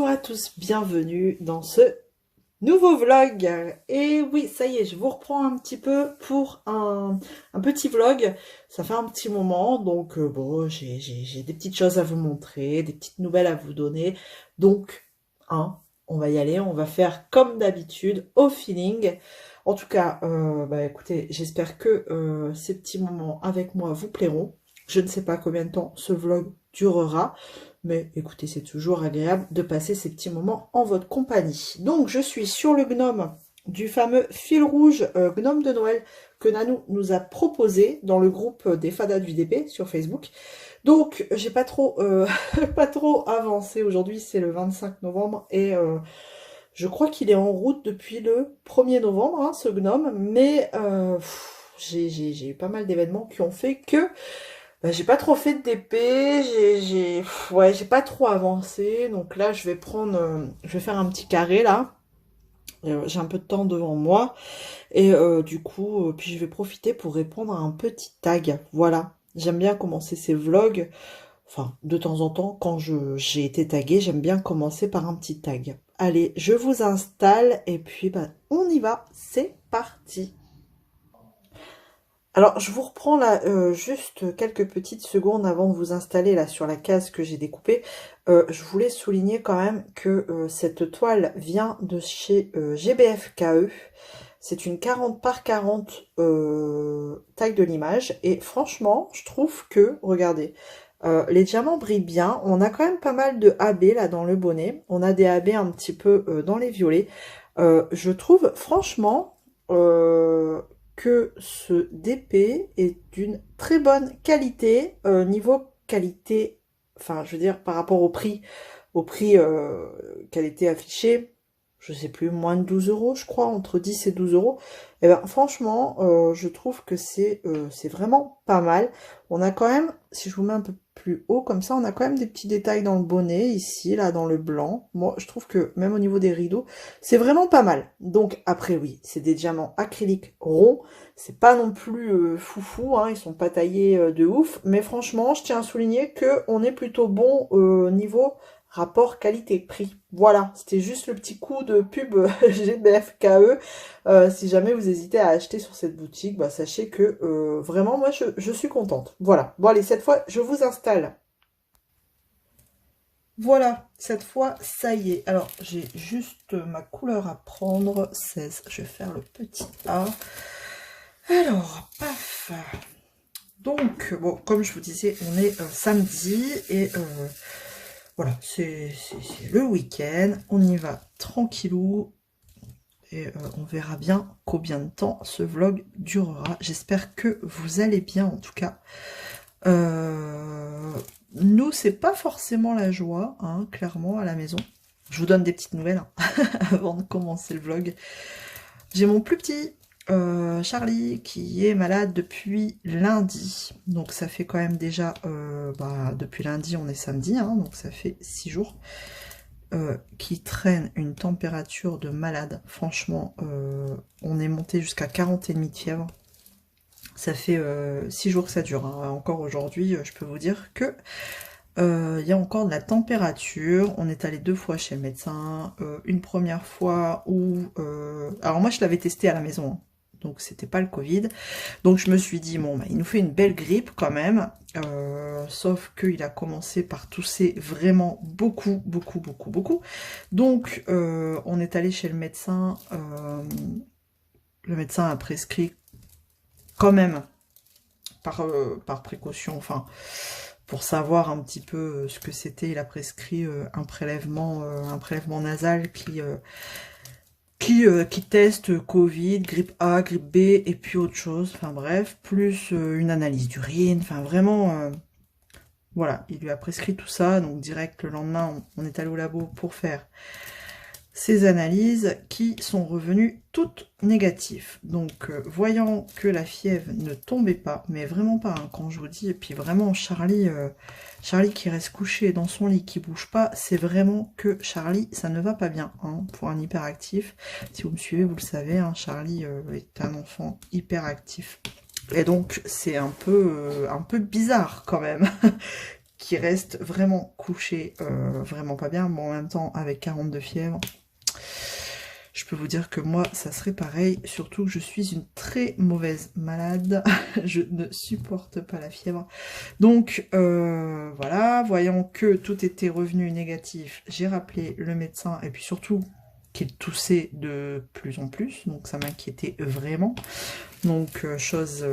Bonjour à tous, bienvenue dans ce nouveau vlog. Et oui, ça y est, je vous reprends un petit peu pour un petit vlog. Ça fait un petit moment, donc bon, j'ai des petites choses à vous montrer, des petites nouvelles à vous donner. Donc, on va y aller, on va faire comme d'habitude, au feeling. En tout cas, écoutez, j'espère que ces petits moments avec moi vous plairont. Je ne sais pas combien de temps ce vlog durera. Mais écoutez, c'est toujours agréable de passer ces petits moments en votre compagnie. Donc, je suis sur le gnome du fameux fil rouge gnome de Noël que Nanou nous a proposé dans le groupe des fadas du DP sur Facebook. Donc, j'ai pas trop, pas trop avancé. Aujourd'hui, c'est le 25 novembre et je crois qu'il est en route depuis le 1er novembre, hein, ce gnome. Mais j'ai eu pas mal d'événements qui ont fait que j'ai pas trop fait de DP, j'ai pas trop avancé, donc là je vais je vais faire un petit carré là. J'ai un peu de temps devant moi et du coup, puis je vais profiter pour répondre à un petit tag. Voilà, j'aime bien commencer ces vlogs. Enfin, de temps en temps, quand j'ai été taguée, j'aime bien commencer par un petit tag. Allez, je vous installe et puis on y va, c'est parti. Alors, je vous reprends là juste quelques petites secondes avant de vous installer là sur la case que j'ai découpée. Je voulais souligner quand même que cette toile vient de chez GBF KE. C'est une 40 par 40 taille de l'image. Et franchement, je trouve que, regardez, les diamants brillent bien. On a quand même pas mal de AB là dans le bonnet. On a des AB un petit peu dans les violets. Je trouve franchement que ce DP est d'une très bonne qualité, niveau qualité, enfin je veux dire par rapport au prix qualité affiché, je sais plus, moins de 12 € je crois, entre 10 et 12 €. Et ben franchement, je trouve que c'est vraiment pas mal. On a quand même, si je vous mets un peu plus haut comme ça, on a quand même des petits détails dans le bonnet, ici, là, dans le blanc. Moi, je trouve que même au niveau des rideaux, c'est vraiment pas mal. Donc après, oui, c'est des diamants acryliques ronds. C'est pas non plus foufou, hein, ils sont pas taillés de ouf. Mais franchement, je tiens à souligner que on est plutôt bon niveau rapport qualité-prix. Voilà, c'était juste le petit coup de pub GBFKE. Si jamais vous hésitez à acheter sur cette boutique, sachez que vraiment, moi, je suis contente. Voilà. Bon, allez, cette fois, je vous installe. Voilà, cette fois, ça y est. Alors, j'ai juste ma couleur à prendre, 16. Je vais faire le petit A. Alors, paf. Donc, bon, comme je vous disais, on est samedi et voilà, c'est le week-end. On y va tranquillou. Et on verra bien combien de temps ce vlog durera. J'espère que vous allez bien en tout cas. Nous, c'est pas forcément la joie, hein, clairement, à la maison. Je vous donne des petites nouvelles hein, avant de commencer le vlog. J'ai mon plus petit, Charlie, qui est malade depuis lundi. Donc ça fait quand même déjà, depuis lundi, on est samedi, hein, donc ça fait 6 jours. Qui traîne une température de malade. Franchement, on est monté jusqu'à 40,5 de fièvre. Ça fait 6 jours que ça dure. Hein. Encore aujourd'hui, je peux vous dire que il y a encore de la température. On est allé 2 fois chez le médecin. Une première fois où... alors moi, je l'avais testé à la maison. Hein. Donc c'était pas le Covid. Donc je me suis dit, bon, il nous fait une belle grippe quand même. Sauf qu'il a commencé par tousser vraiment beaucoup. Donc on est allé chez le médecin. Le médecin a prescrit quand même, par précaution, enfin, pour savoir un petit peu ce que c'était, il a prescrit un prélèvement nasal qui teste Covid, grippe A, grippe B, et puis autre chose, enfin bref, plus une analyse d'urine, enfin vraiment, voilà, il lui a prescrit tout ça, donc direct le lendemain, on est allé au labo pour faire ces analyses qui sont revenues toutes négatives. Donc, voyant que la fièvre ne tombait pas, mais vraiment pas, hein, quand je vous dis, et puis vraiment Charlie qui reste couché dans son lit, qui bouge pas, c'est vraiment que Charlie, ça ne va pas bien, hein, pour un hyperactif. Si vous me suivez, vous le savez, hein, Charlie est un enfant hyperactif. Et donc, c'est un peu bizarre quand même. qui reste vraiment couché, vraiment pas bien. Bon, en même temps, avec 42 fièvres, je peux vous dire que moi, ça serait pareil, surtout que je suis une très mauvaise malade. Je ne supporte pas la fièvre. Donc, voilà, voyant que tout était revenu négatif, j'ai rappelé le médecin, et puis surtout qu'il toussait de plus en plus, donc ça m'inquiétait vraiment. Donc, chose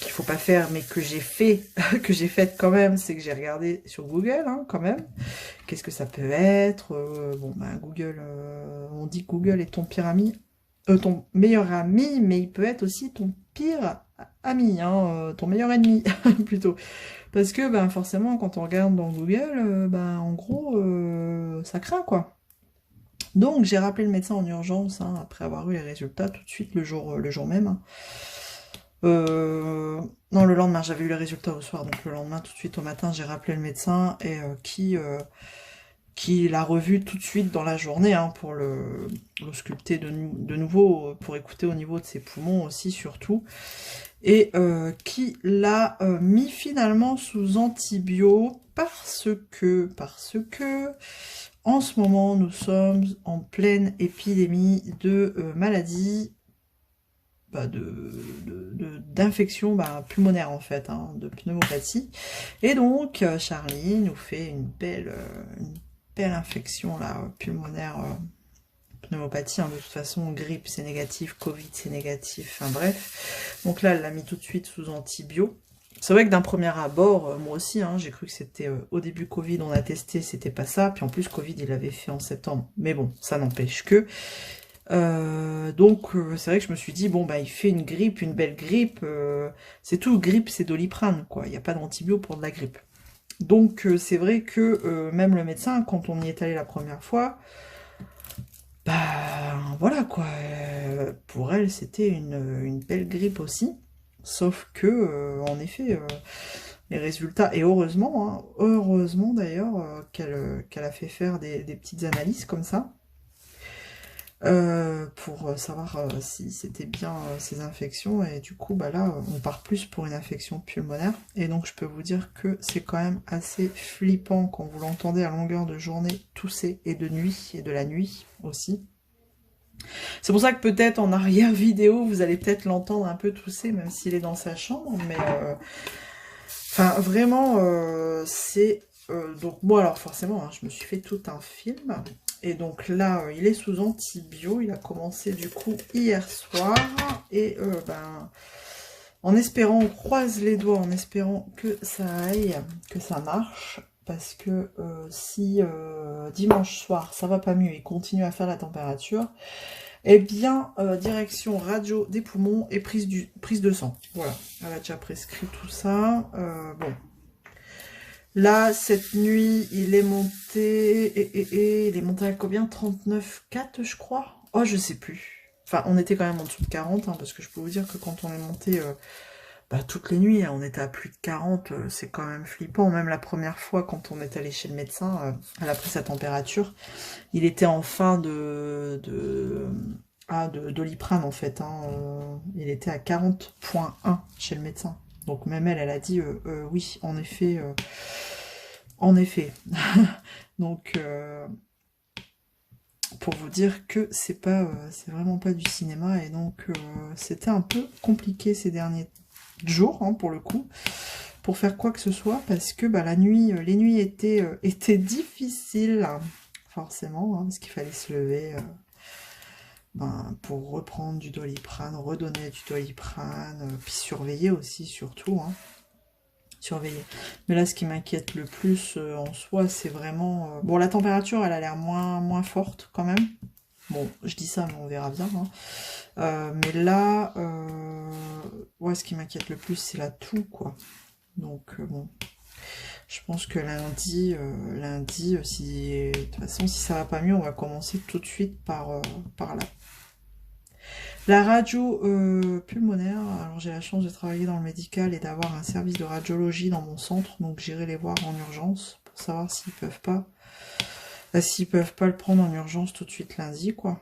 qu'il faut pas faire, mais que j'ai fait, que j'ai faite quand même, c'est que j'ai regardé sur Google, hein, quand même. Qu'est-ce que ça peut être? Bon, ben, Google, on dit que Google est ton pire ami, ton meilleur ami, mais il peut être aussi ton pire ami, hein, ton meilleur ennemi, plutôt. Parce que, ben, forcément, quand on regarde dans Google, ben, en gros, ça craint, quoi. Donc, j'ai rappelé le médecin en urgence, hein, après avoir eu les résultats, tout de suite, le jour même, hein. Non, le lendemain, j'avais eu les résultats au soir, donc le lendemain, tout de suite au matin, j'ai rappelé le médecin et qui l'a revu tout de suite dans la journée, hein, pour le sculpter de nouveau, pour écouter au niveau de ses poumons aussi, surtout, et qui l'a mis finalement sous antibio parce que en ce moment, nous sommes en pleine épidémie de maladies, d'infection pulmonaire en fait, hein, de pneumopathie. Et donc, Charlie nous fait une belle infection là, pulmonaire, pneumopathie, hein, de toute façon, grippe c'est négatif, Covid c'est négatif, enfin bref. Donc là, elle l'a mis tout de suite sous antibio. C'est vrai que d'un premier abord, moi aussi, hein, j'ai cru que c'était au début Covid, on a testé, c'était pas ça. Puis en plus, Covid, il l'avait fait en septembre. Mais bon, ça n'empêche que. Donc, c'est vrai que je me suis dit, bon, bah, il fait une grippe, une belle grippe. C'est tout, grippe, c'est Doliprane, quoi. Il n'y a pas d'antibio pour de la grippe. Donc, c'est vrai que même le médecin, quand on y est allé la première fois, bah, voilà, quoi. Pour elle, c'était une belle grippe aussi. Sauf que, en effet, les résultats, et heureusement, hein, heureusement d'ailleurs, qu'elle a fait faire des petites analyses comme ça, pour savoir si c'était bien ces infections, et du coup, bah là, on part plus pour une infection pulmonaire, et donc je peux vous dire que c'est quand même assez flippant quand vous l'entendez à longueur de journée tousser, et de nuit, et de la nuit aussi. C'est pour ça que peut-être en arrière vidéo, vous allez peut-être l'entendre un peu tousser, même s'il est dans sa chambre, mais enfin vraiment, c'est... donc moi, alors forcément, hein, je me suis fait tout un film, et donc là, il est sous antibio, il a commencé du coup hier soir, et en espérant, on croise les doigts, en espérant que ça aille, que ça marche, parce que si dimanche soir, ça va pas mieux, il continue à faire la température, eh bien, direction radio des poumons et prise de sang. Voilà, elle a déjà prescrit tout ça. Bon. Là, cette nuit, il est monté... il est monté à combien? 39,4, je crois. Oh, je sais plus. Enfin, on était quand même en dessous de 40, hein, parce que je peux vous dire que quand on est monté toutes les nuits, hein, on était à plus de 40, c'est quand même flippant. Même la première fois, quand on est allé chez le médecin, elle a pris sa température. Il était en fin de Doliprane, en fait. Hein, il était à 40,1 chez le médecin. Donc même elle a dit oui, en effet. En effet. Donc, pour vous dire que c'est vraiment pas du cinéma, et donc c'était un peu compliqué ces derniers jours, hein, pour le coup, pour faire quoi que ce soit, parce que la nuit, les nuits étaient difficiles, forcément, hein, parce qu'il fallait se lever pour reprendre du Doliprane, redonner du Doliprane, puis surveiller aussi, surtout, hein. Surveiller. Mais là, ce qui m'inquiète le plus en soi, c'est vraiment... Bon, la température, elle a l'air moins forte quand même. Bon, je dis ça, mais on verra bien, hein. Mais là, ouais, ce qui m'inquiète le plus, c'est la toux, quoi. Donc, bon, je pense que lundi, si, de toute façon, si ça va pas mieux, on va commencer tout de suite par là. La radio pulmonaire, alors j'ai la chance de travailler dans le médical et d'avoir un service de radiologie dans mon centre, donc j'irai les voir en urgence pour savoir s'ils peuvent pas le prendre en urgence tout de suite lundi, quoi.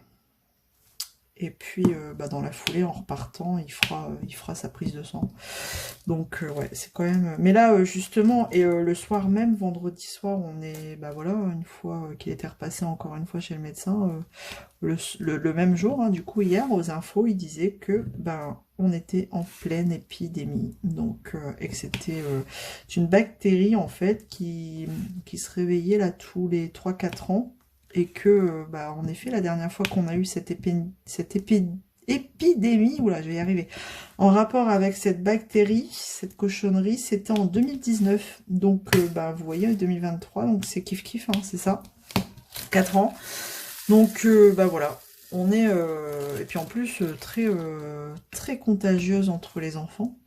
Et puis, dans la foulée, en repartant, il fera sa prise de sang. Donc, ouais, c'est quand même... Mais là, justement, et le soir même, vendredi soir, on est... Bah voilà, une fois qu'il était repassé encore une fois chez le médecin, le même jour, hein, du coup, hier, aux infos, il disait que, ben, on était en pleine épidémie. Donc, et que c'était une bactérie, en fait, qui se réveillait là tous les 3-4 ans. Et que, bah, en effet, la dernière fois qu'on a eu épidémie, oula, je vais y arriver, en rapport avec cette bactérie, cette cochonnerie, c'était en 2019. Donc, bah, vous voyez, 2023, donc c'est kiff-kiff, hein, c'est ça, 4 ans. Donc, bah voilà, on est, et puis en plus, très contagieuse entre les enfants.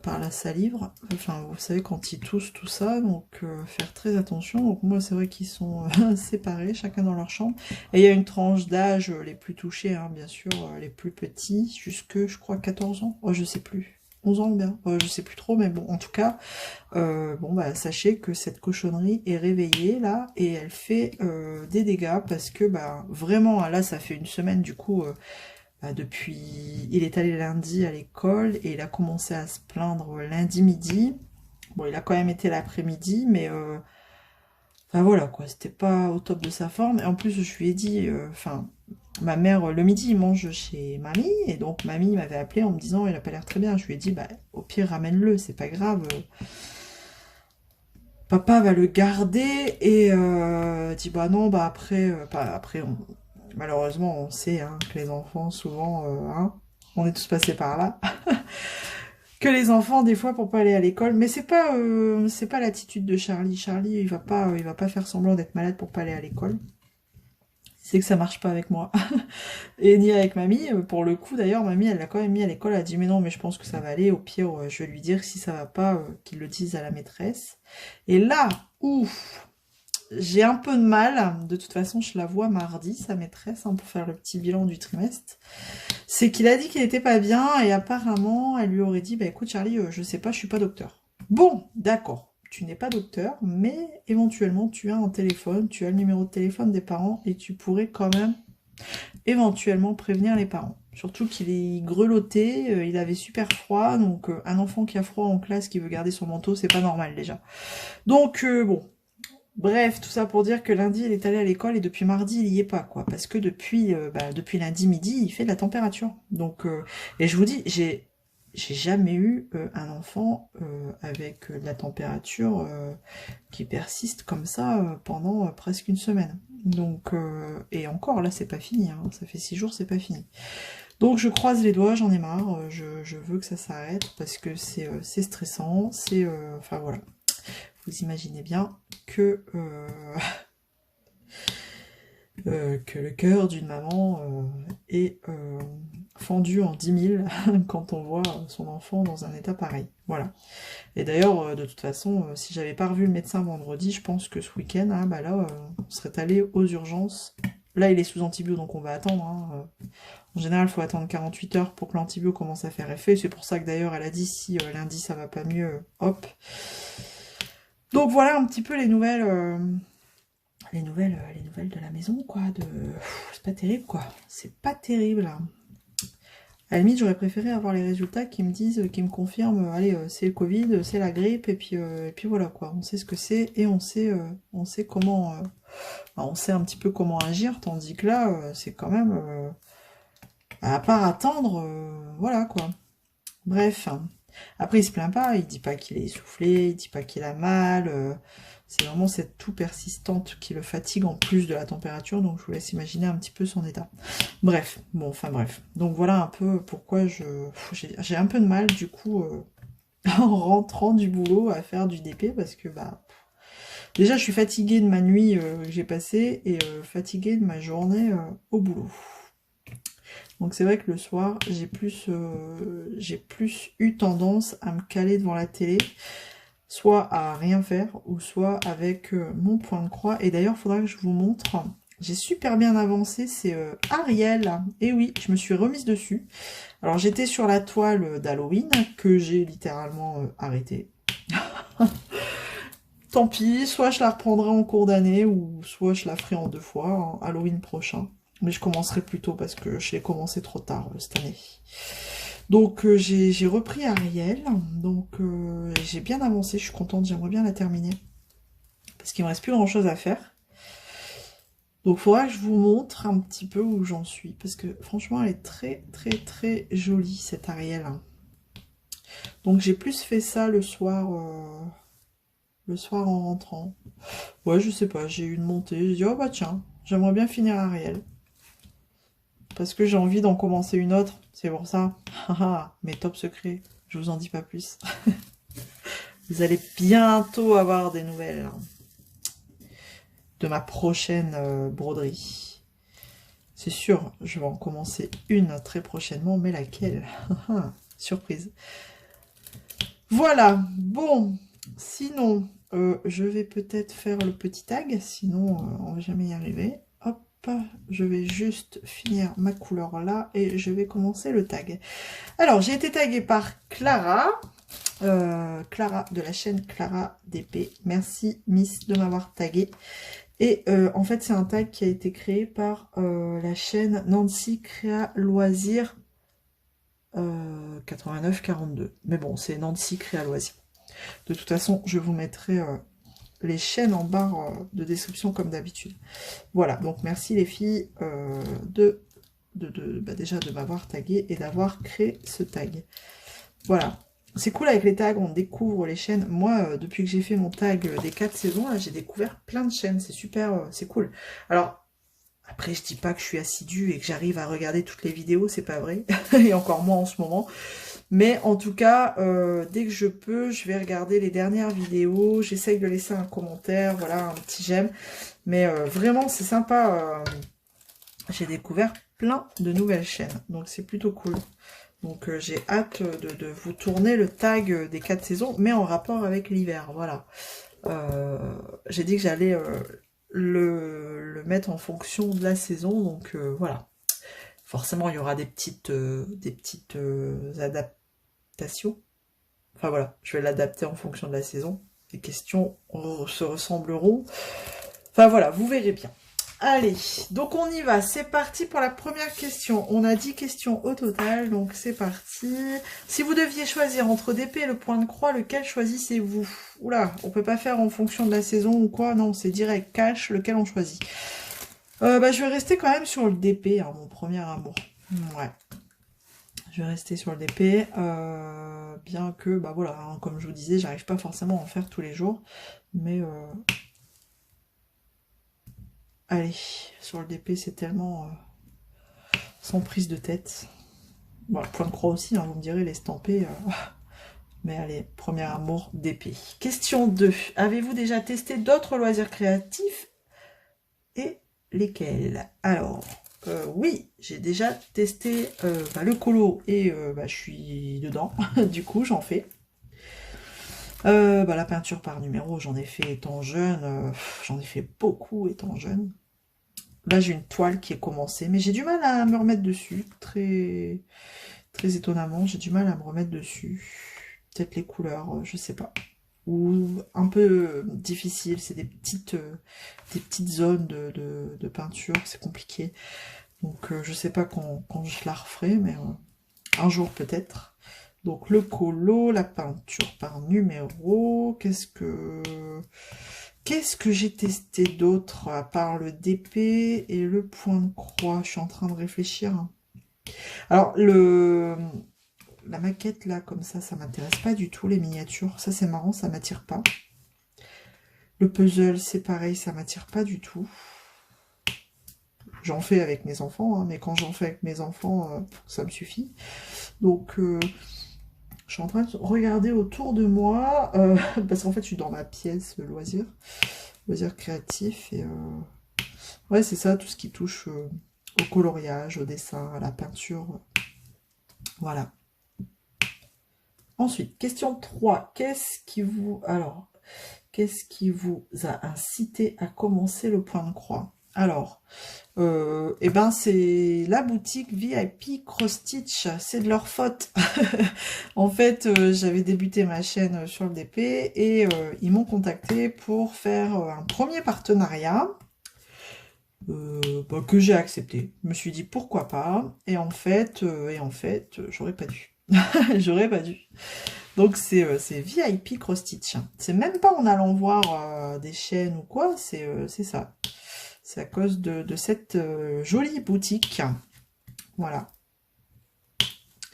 Par la salive, enfin vous savez quand ils toussent tout ça, donc faire très attention. Donc moi c'est vrai qu'ils sont séparés, chacun dans leur chambre, et il y a une tranche d'âge les plus touchés, hein, bien sûr, les plus petits, jusque je crois 14 ans, oh, je sais plus, 11 ans bien, je sais plus trop, mais bon en tout cas, bon bah sachez que cette cochonnerie est réveillée là, et elle fait des dégâts, parce que bah vraiment là ça fait une semaine du coup, depuis, il est allé lundi à l'école et il a commencé à se plaindre lundi midi. Bon, il a quand même été l'après-midi, mais enfin voilà quoi, c'était pas au top de sa forme. Et en plus, je lui ai dit, enfin, ma mère le midi, il mange chez mamie, et donc mamie m'avait appelé en me disant, il a pas l'air très bien. Je lui ai dit, bah au pire ramène-le, c'est pas grave. Papa va le garder, et dit bah non, bah après, après malheureusement on sait hein, que les enfants souvent, hein, on est tous passés par là, que les enfants des fois pour pas aller à l'école, mais c'est pas l'attitude de Charlie. Charlie il va pas faire semblant d'être malade pour pas aller à l'école. C'est que ça marche pas avec moi. Et ni avec mamie, pour le coup d'ailleurs, mamie elle l'a quand même mis à l'école, elle a dit mais non mais je pense que ça va aller, au pire je vais lui dire si ça va pas, qu'il le dise à la maîtresse. Et là, ouf, j'ai un peu de mal, de toute façon je la vois mardi, sa maîtresse, hein, pour faire le petit bilan du trimestre, c'est qu'il a dit qu'il était pas bien, et apparemment elle lui aurait dit, bah écoute Charlie, je sais pas, je suis pas docteur. Bon, d'accord. Tu n'es pas docteur, mais éventuellement tu as un téléphone, tu as le numéro de téléphone des parents et tu pourrais quand même éventuellement prévenir les parents. Surtout qu'il est grelotté, il avait super froid, donc un enfant qui a froid en classe qui veut garder son manteau, c'est pas normal déjà. Donc bon, bref, tout ça pour dire que lundi il est allé à l'école et depuis mardi il y est pas quoi, parce que depuis lundi midi il fait de la température. Donc et je vous dis, j'ai jamais eu un enfant avec de la température qui persiste comme ça pendant presque une semaine. Donc, et encore, là, c'est pas fini, hein, ça fait 6 jours, c'est pas fini. Donc, je croise les doigts, j'en ai marre, je veux que ça s'arrête, parce que c'est stressant, enfin, voilà. Vous imaginez bien que le cœur d'une maman est fendu en 10 000 quand on voit son enfant dans un état pareil. Voilà. Et d'ailleurs, de toute façon, si j'avais pas revu le médecin vendredi, je pense que ce week-end, hein, bah là, on serait allé aux urgences. Là, il est sous antibio, donc on va attendre. Hein. En général, il faut attendre 48 heures pour que l'antibio commence à faire effet. C'est pour ça que d'ailleurs, elle a dit si lundi ça va pas mieux, hop. Donc voilà un petit peu les nouvelles. Les nouvelles de la maison, quoi. C'est pas terrible, quoi. C'est pas terrible. Hein. À la limite, j'aurais préféré avoir les résultats qui me disent, qui me confirment, allez, c'est le Covid, c'est la grippe, et puis voilà, quoi. On sait ce que c'est, et on sait comment... on sait un petit peu comment agir, tandis que là, c'est quand même... à part attendre, voilà, quoi. Bref. Après, il se plaint pas, il dit pas qu'il est essoufflé, il dit pas qu'il a mal... c'est vraiment cette toux persistante qui le fatigue en plus de la température, donc je vous laisse imaginer un petit peu son état. Bref, bon, enfin bref. Donc voilà un peu pourquoi j'ai un peu de mal, du coup, en rentrant du boulot à faire du DP, parce que, bah, déjà je suis fatiguée de ma nuit que j'ai passée, et fatiguée de ma journée au boulot. Donc c'est vrai que le soir, j'ai plus eu tendance à me caler devant la télé, soit à rien faire, ou soit avec mon point de croix. Et d'ailleurs, il faudra que je vous montre. J'ai super bien avancé, c'est Ariel. Et oui, je me suis remise dessus. Alors, j'étais sur la toile d'Halloween, que j'ai littéralement arrêtée. Tant pis, soit je la reprendrai en cours d'année, ou soit je la ferai en 2 fois, en Halloween prochain. Mais je commencerai plus tôt parce que je l'ai commencé trop tard cette année. Donc j'ai repris Ariel. Donc j'ai bien avancé, je suis contente, j'aimerais bien la terminer. Parce qu'il me reste plus grand chose à faire. Donc il faudra que je vous montre un petit peu où j'en suis. Parce que franchement elle est très très très jolie cette Ariel. Donc j'ai plus fait ça le soir en rentrant. Ouais, je sais pas, j'ai eu une montée, j'ai dit oh bah tiens, j'aimerais bien finir Ariel. Parce que j'ai envie d'en commencer une autre, c'est pour ça. Mes top secrets, je vous en dis pas plus. Vous allez bientôt avoir des nouvelles de ma prochaine broderie. C'est sûr, je vais en commencer une très prochainement, mais laquelle? Surprise. Voilà, bon, sinon, je vais peut-être faire le petit tag, sinon on va jamais y arriver. Hop, je vais juste finir ma couleur là et je vais commencer le tag. Alors, j'ai été taguée par Clara, Clara de la chaîne Clara DP. Merci Miss de m'avoir taguée. Et en fait, c'est un tag qui a été créé par la chaîne Nancy Créa Loisirs 89-42. Mais bon, c'est Nancy Créa Loisirs. De toute façon, je vous mettrai les chaînes en barre de description comme d'habitude. Voilà, donc merci les filles déjà de m'avoir tagué et d'avoir créé ce tag. Voilà. C'est cool avec les tags, on découvre les chaînes. Moi, depuis que j'ai fait mon tag des 4 saisons, là, j'ai découvert plein de chaînes. C'est super, c'est cool. Alors, après, je dis pas que je suis assidue et que j'arrive à regarder toutes les vidéos, c'est pas vrai. Et encore moins en ce moment. Mais en tout cas, dès que je peux, je vais regarder les dernières vidéos. J'essaye de laisser un commentaire, voilà, un petit j'aime. Mais vraiment, c'est sympa. J'ai découvert plein de nouvelles chaînes. Donc, c'est plutôt cool. Donc j'ai hâte de vous tourner le tag des 4 saisons, mais en rapport avec l'hiver, voilà. J'ai dit que j'allais le mettre en fonction de la saison, donc voilà. Forcément, il y aura des petites adaptations. Enfin voilà, je vais l'adapter en fonction de la saison. Les questions se ressembleront. Enfin voilà, vous verrez bien. Allez, donc on y va, c'est parti pour la première question. On a 10 questions au total, donc c'est parti. Si vous deviez choisir entre DP et le point de croix, lequel choisissez-vous? Oula, on peut pas faire en fonction de la saison ou quoi, non, c'est direct, cash, lequel on choisit. Je vais rester quand même sur le DP, hein, mon premier amour. Ouais, je vais rester sur le DP, bien que, bah voilà, hein, comme je vous disais, j'arrive pas forcément à en faire tous les jours, mais... Allez, sur le DP, c'est tellement sans prise de tête. Bon, le point de croix aussi, hein, vous me direz, l'estampé. Mais allez, premier amour, DP. Question 2. Avez-vous déjà testé d'autres loisirs créatifs? Et lesquels? Alors, oui, j'ai déjà testé le colo et je suis dedans. Du coup, j'en fais. La peinture par numéro, j'en ai fait étant jeune. J'en ai fait beaucoup étant jeune. Là, j'ai une toile qui est commencée, mais j'ai du mal à me remettre dessus. Très, très étonnamment, j'ai du mal à me remettre dessus. Peut-être les couleurs, je sais pas. Ou un peu difficile, c'est des petites zones de peinture, c'est compliqué. Donc, je sais pas quand je la referai, mais un jour peut-être. Donc, le colo, la peinture par numéro. Qu'est-ce que j'ai testé d'autre à part le DP et le point de croix? Je suis en train de réfléchir. Alors, la maquette là, comme ça m'intéresse pas du tout, les miniatures. Ça, c'est marrant, ça m'attire pas. Le puzzle, c'est pareil, ça m'attire pas du tout. J'en fais avec mes enfants, hein, mais quand j'en fais avec mes enfants, ça me suffit. Donc, je suis en train de regarder autour de moi, parce qu'en fait, je suis dans ma pièce loisir créatif, et ouais, c'est ça, tout ce qui touche au coloriage, au dessin, à la peinture. Voilà. Ensuite, question 3. Qu'est-ce qui vous a incité à commencer le point de croix? Alors, c'est la boutique VIP Cross Stitch, c'est de leur faute. En fait, j'avais débuté ma chaîne sur le DP et ils m'ont contacté pour faire un premier partenariat. bah, que j'ai accepté. Je me suis dit pourquoi pas, et en fait, j'aurais pas dû. J'aurais pas dû. Donc c'est VIP Cross Stitch. C'est même pas en allant voir des chaînes ou quoi, c'est ça. C'est à cause de cette jolie boutique. Voilà.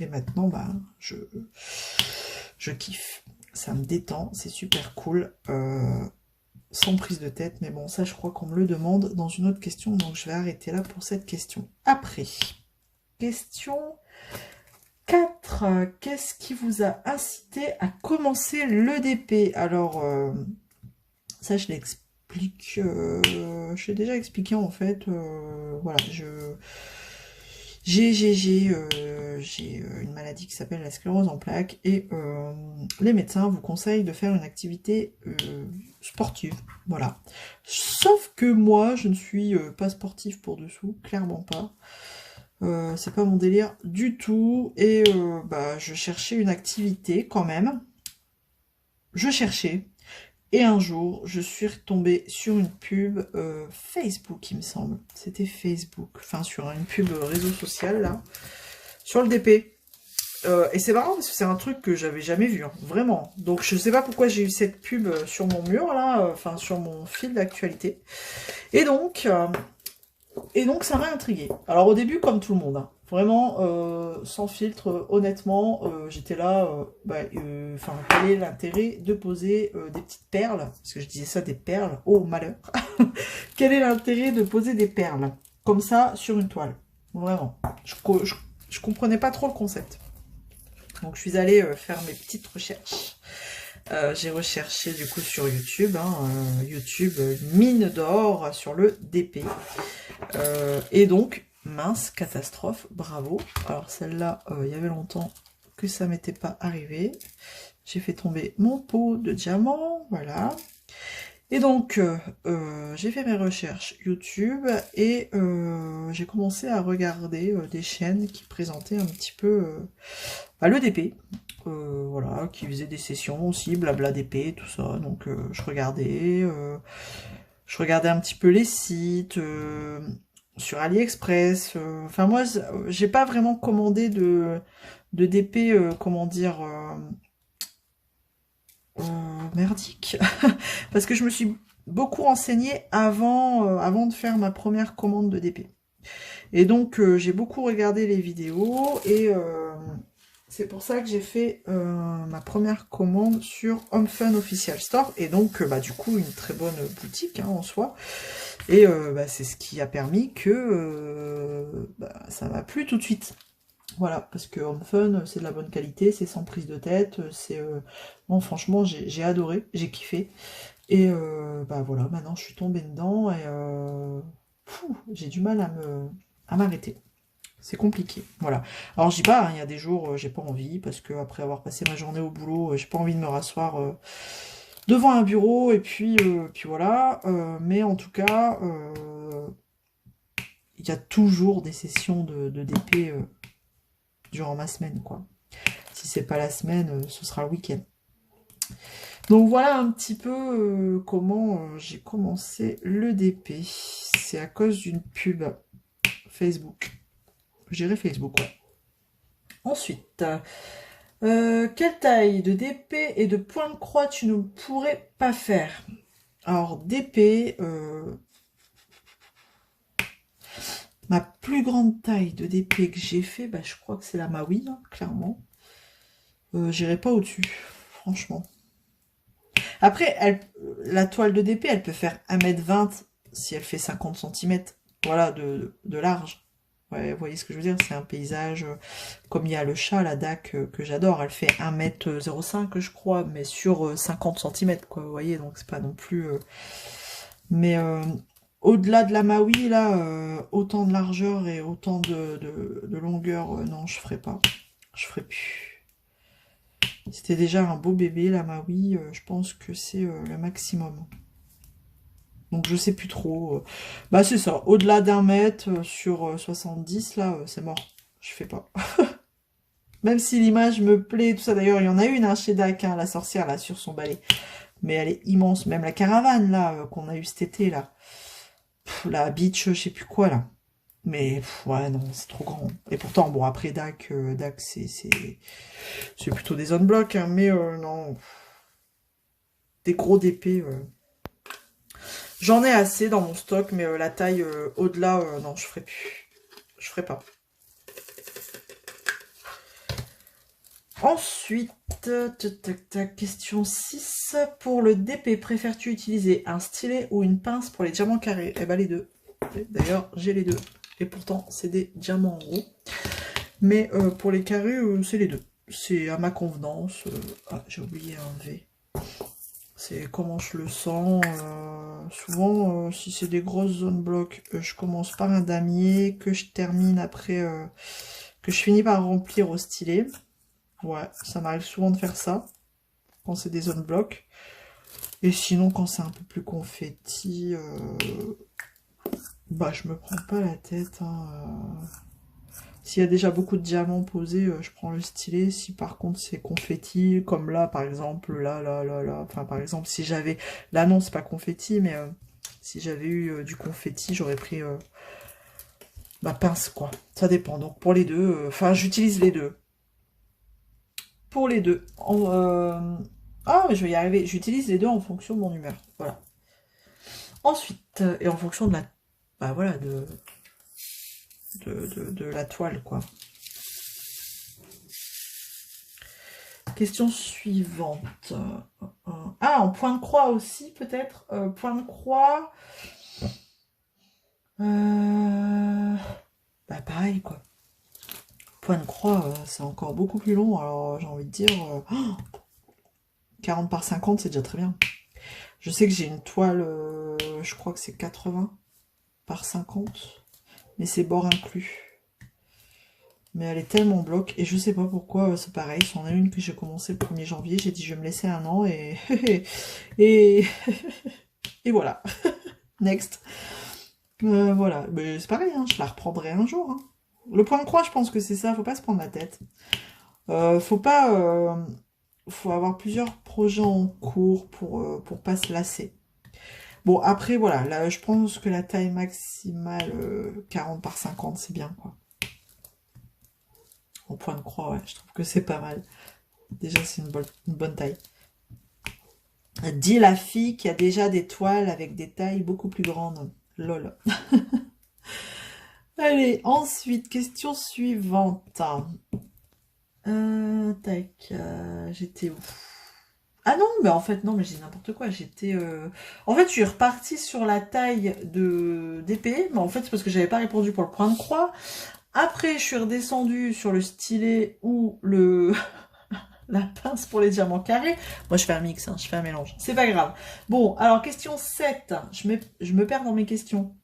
Et maintenant, bah, je kiffe. Ça me détend, c'est super cool. Sans prise de tête, mais bon, ça, je crois qu'on me le demande dans une autre question, donc je vais arrêter là pour cette question. Après, question 4. Qu'est-ce qui vous a incité à commencer l'EDP? Alors, ça, je l'explique, je l'ai déjà expliqué, en fait. Voilà, j'ai une maladie qui s'appelle la sclérose en plaques et les médecins vous conseillent de faire une activité sportive, voilà. Sauf que moi, je ne suis pas sportive pour dessous, clairement pas. C'est pas mon délire du tout et bah, je cherchais une activité quand même. Je cherchais. Et un jour, je suis retombée sur une pub Facebook, il me semble. C'était Facebook. Enfin, sur une pub réseau social, là. Sur le DP. Et c'est marrant parce que c'est un truc que j'avais jamais vu, hein, vraiment. Donc, je sais pas pourquoi j'ai eu cette pub sur mon mur, là. Enfin, sur mon fil d'actualité. Et donc, ça m'a intriguée. Alors, au début, comme tout le monde, hein. Vraiment, sans filtre, honnêtement, j'étais là, quel est l'intérêt de poser des petites perles, parce que je disais ça, des perles, oh malheur, quel est l'intérêt de poser des perles, comme ça, sur une toile, vraiment, je comprenais pas trop le concept, donc je suis allée faire mes petites recherches, j'ai recherché du coup sur YouTube, YouTube mine d'or sur le DP, et donc, mince, catastrophe, bravo. Alors celle-là, il y avait longtemps que ça m'était pas arrivé. J'ai fait tomber mon pot de diamant, voilà. Et donc, j'ai fait mes recherches YouTube et j'ai commencé à regarder des chaînes qui présentaient un petit peu l'EDP. Voilà, qui faisaient des sessions aussi, blabla DP, tout ça. Donc, je regardais un petit peu les sites... sur AliExpress, enfin moi j'ai pas vraiment commandé de DP, comment dire, merdique, parce que je me suis beaucoup renseignée avant de faire ma première commande de DP. Et donc j'ai beaucoup regardé les vidéos et c'est pour ça que j'ai fait ma première commande sur Home Fun Official Store et donc bah, du coup une très bonne boutique en soi. Et bah, c'est ce qui a permis que bah, ça m'a plu tout de suite. Voilà, parce que Home Fun, c'est de la bonne qualité, c'est sans prise de tête, c'est... Bon, franchement, j'ai adoré, j'ai kiffé. Et bah voilà, maintenant je suis tombée dedans et j'ai du mal à m'arrêter. C'est compliqué, voilà. Alors je dis pas, il y a des jours, j'ai pas envie, parce que après avoir passé ma journée au boulot, j'ai pas envie de me rasseoir... devant un bureau, et puis voilà. Mais en tout cas, il y a toujours des sessions de DP durant ma semaine, quoi. Si c'est pas la semaine, ce sera le week-end. Donc voilà un petit peu comment j'ai commencé le DP. C'est à cause d'une pub Facebook. Je dirais Facebook, ouais. Ensuite... quelle taille de DP et de point de croix tu ne pourrais pas faire? Alors, DP, ma plus grande taille de DP que j'ai fait, bah, je crois que c'est la Maui, hein, clairement. J'irai pas au-dessus, franchement. Après, la toile de DP, elle peut faire 1,20 m si elle fait 50 cm, voilà, de large. Ouais, vous voyez ce que je veux dire, c'est un paysage, comme il y a le chat, la DAC, que j'adore, elle fait 1,05 m, je crois, mais sur 50 cm, quoi, vous voyez, donc c'est pas non plus... Mais au-delà de la Maui, là, autant de largeur et autant de longueur, non, je ferai pas. Je ferai plus. C'était déjà un beau bébé, la Maui, je pense que c'est le maximum. Donc je sais plus trop. Bah c'est ça, au-delà d'1 m sur 70, là, c'est mort. Je fais pas. Même si l'image me plaît, tout ça. D'ailleurs, il y en a une chez DAC, la sorcière, là, sur son balai. Mais elle est immense. Même la caravane, là, qu'on a eu cet été, là. la Beach, je sais plus quoi, là. Mais, ouais, non, c'est trop grand. Et pourtant, bon, après, DAC, c'est plutôt des zones blocs, hein, mais non, des gros DP, j'en ai assez dans mon stock, mais la taille au-delà, non, je ferai plus. Je ferai pas. Ensuite, question 6. Pour le DP, préfères-tu utiliser un stylet ou une pince pour les diamants carrés? Eh ben les deux. D'ailleurs, j'ai les deux. Et pourtant, c'est des diamants ronds. Mais pour les carrés, c'est les deux. C'est à ma convenance. Ah, j'ai oublié un V. C'est comment je le sens. Souvent, si c'est des grosses zones blocs, je commence par un damier que je termine après, que je finis par remplir au stylet. Ouais, ça m'arrive souvent de faire ça, quand c'est des zones blocs. Et sinon, quand c'est un peu plus confetti, bah je me prends pas la tête. Hein. S'il y a déjà beaucoup de diamants posés, je prends le stylet. Si par contre c'est confetti, comme là par exemple, là. Enfin par exemple, si j'avais... Là non, c'est pas confetti, mais si j'avais eu du confetti, j'aurais pris ma pince, quoi. Ça dépend. Donc pour les deux, enfin j'utilise les deux. Pour les deux. Ah, mais je vais y arriver. J'utilise les deux en fonction de mon humeur. Voilà. Ensuite, et en fonction de la... Bah voilà, de la toile, quoi. Question suivante. Ah, en point de croix aussi, peut-être. Point de croix. Bah pareil, quoi. Point de croix, c'est encore beaucoup plus long. Alors, j'ai envie de dire... 40 par 50, c'est déjà très bien. Je sais que j'ai une toile, je crois que c'est 80 par 50. Mais c'est bord inclus. Mais elle est tellement bloc. Et je sais pas pourquoi, c'est pareil. C'en est une que j'ai commencé le 1er janvier. J'ai dit, je vais me laisser un an. Et, et, et voilà. Next. Voilà. Mais c'est pareil, hein, je la reprendrai un jour. Hein. Le point de croix, je pense que c'est ça. Faut pas se prendre la tête. Faut pas... faut avoir plusieurs projets en cours pour pas se lasser. Bon, après, voilà. Là, je pense que la taille maximale, 40 par 50, c'est bien, quoi. En point de croix, ouais, je trouve que c'est pas mal. Déjà, c'est une bonne taille. Dit la fille qui a déjà des toiles avec des tailles beaucoup plus grandes. Lol. Allez, ensuite, question suivante. Tac, j'étais où? Ah non, mais en fait, non, mais j'ai n'importe quoi. J'étais... En fait, je suis repartie sur la taille de d'épée. Mais en fait, c'est parce que j'avais pas répondu pour le point de croix. Après, je suis redescendue sur le stylet ou le... la pince pour les diamants carrés. Moi, je fais un mix, hein, je fais un mélange. C'est pas grave. Bon, alors, question 7. Je me perds dans mes questions.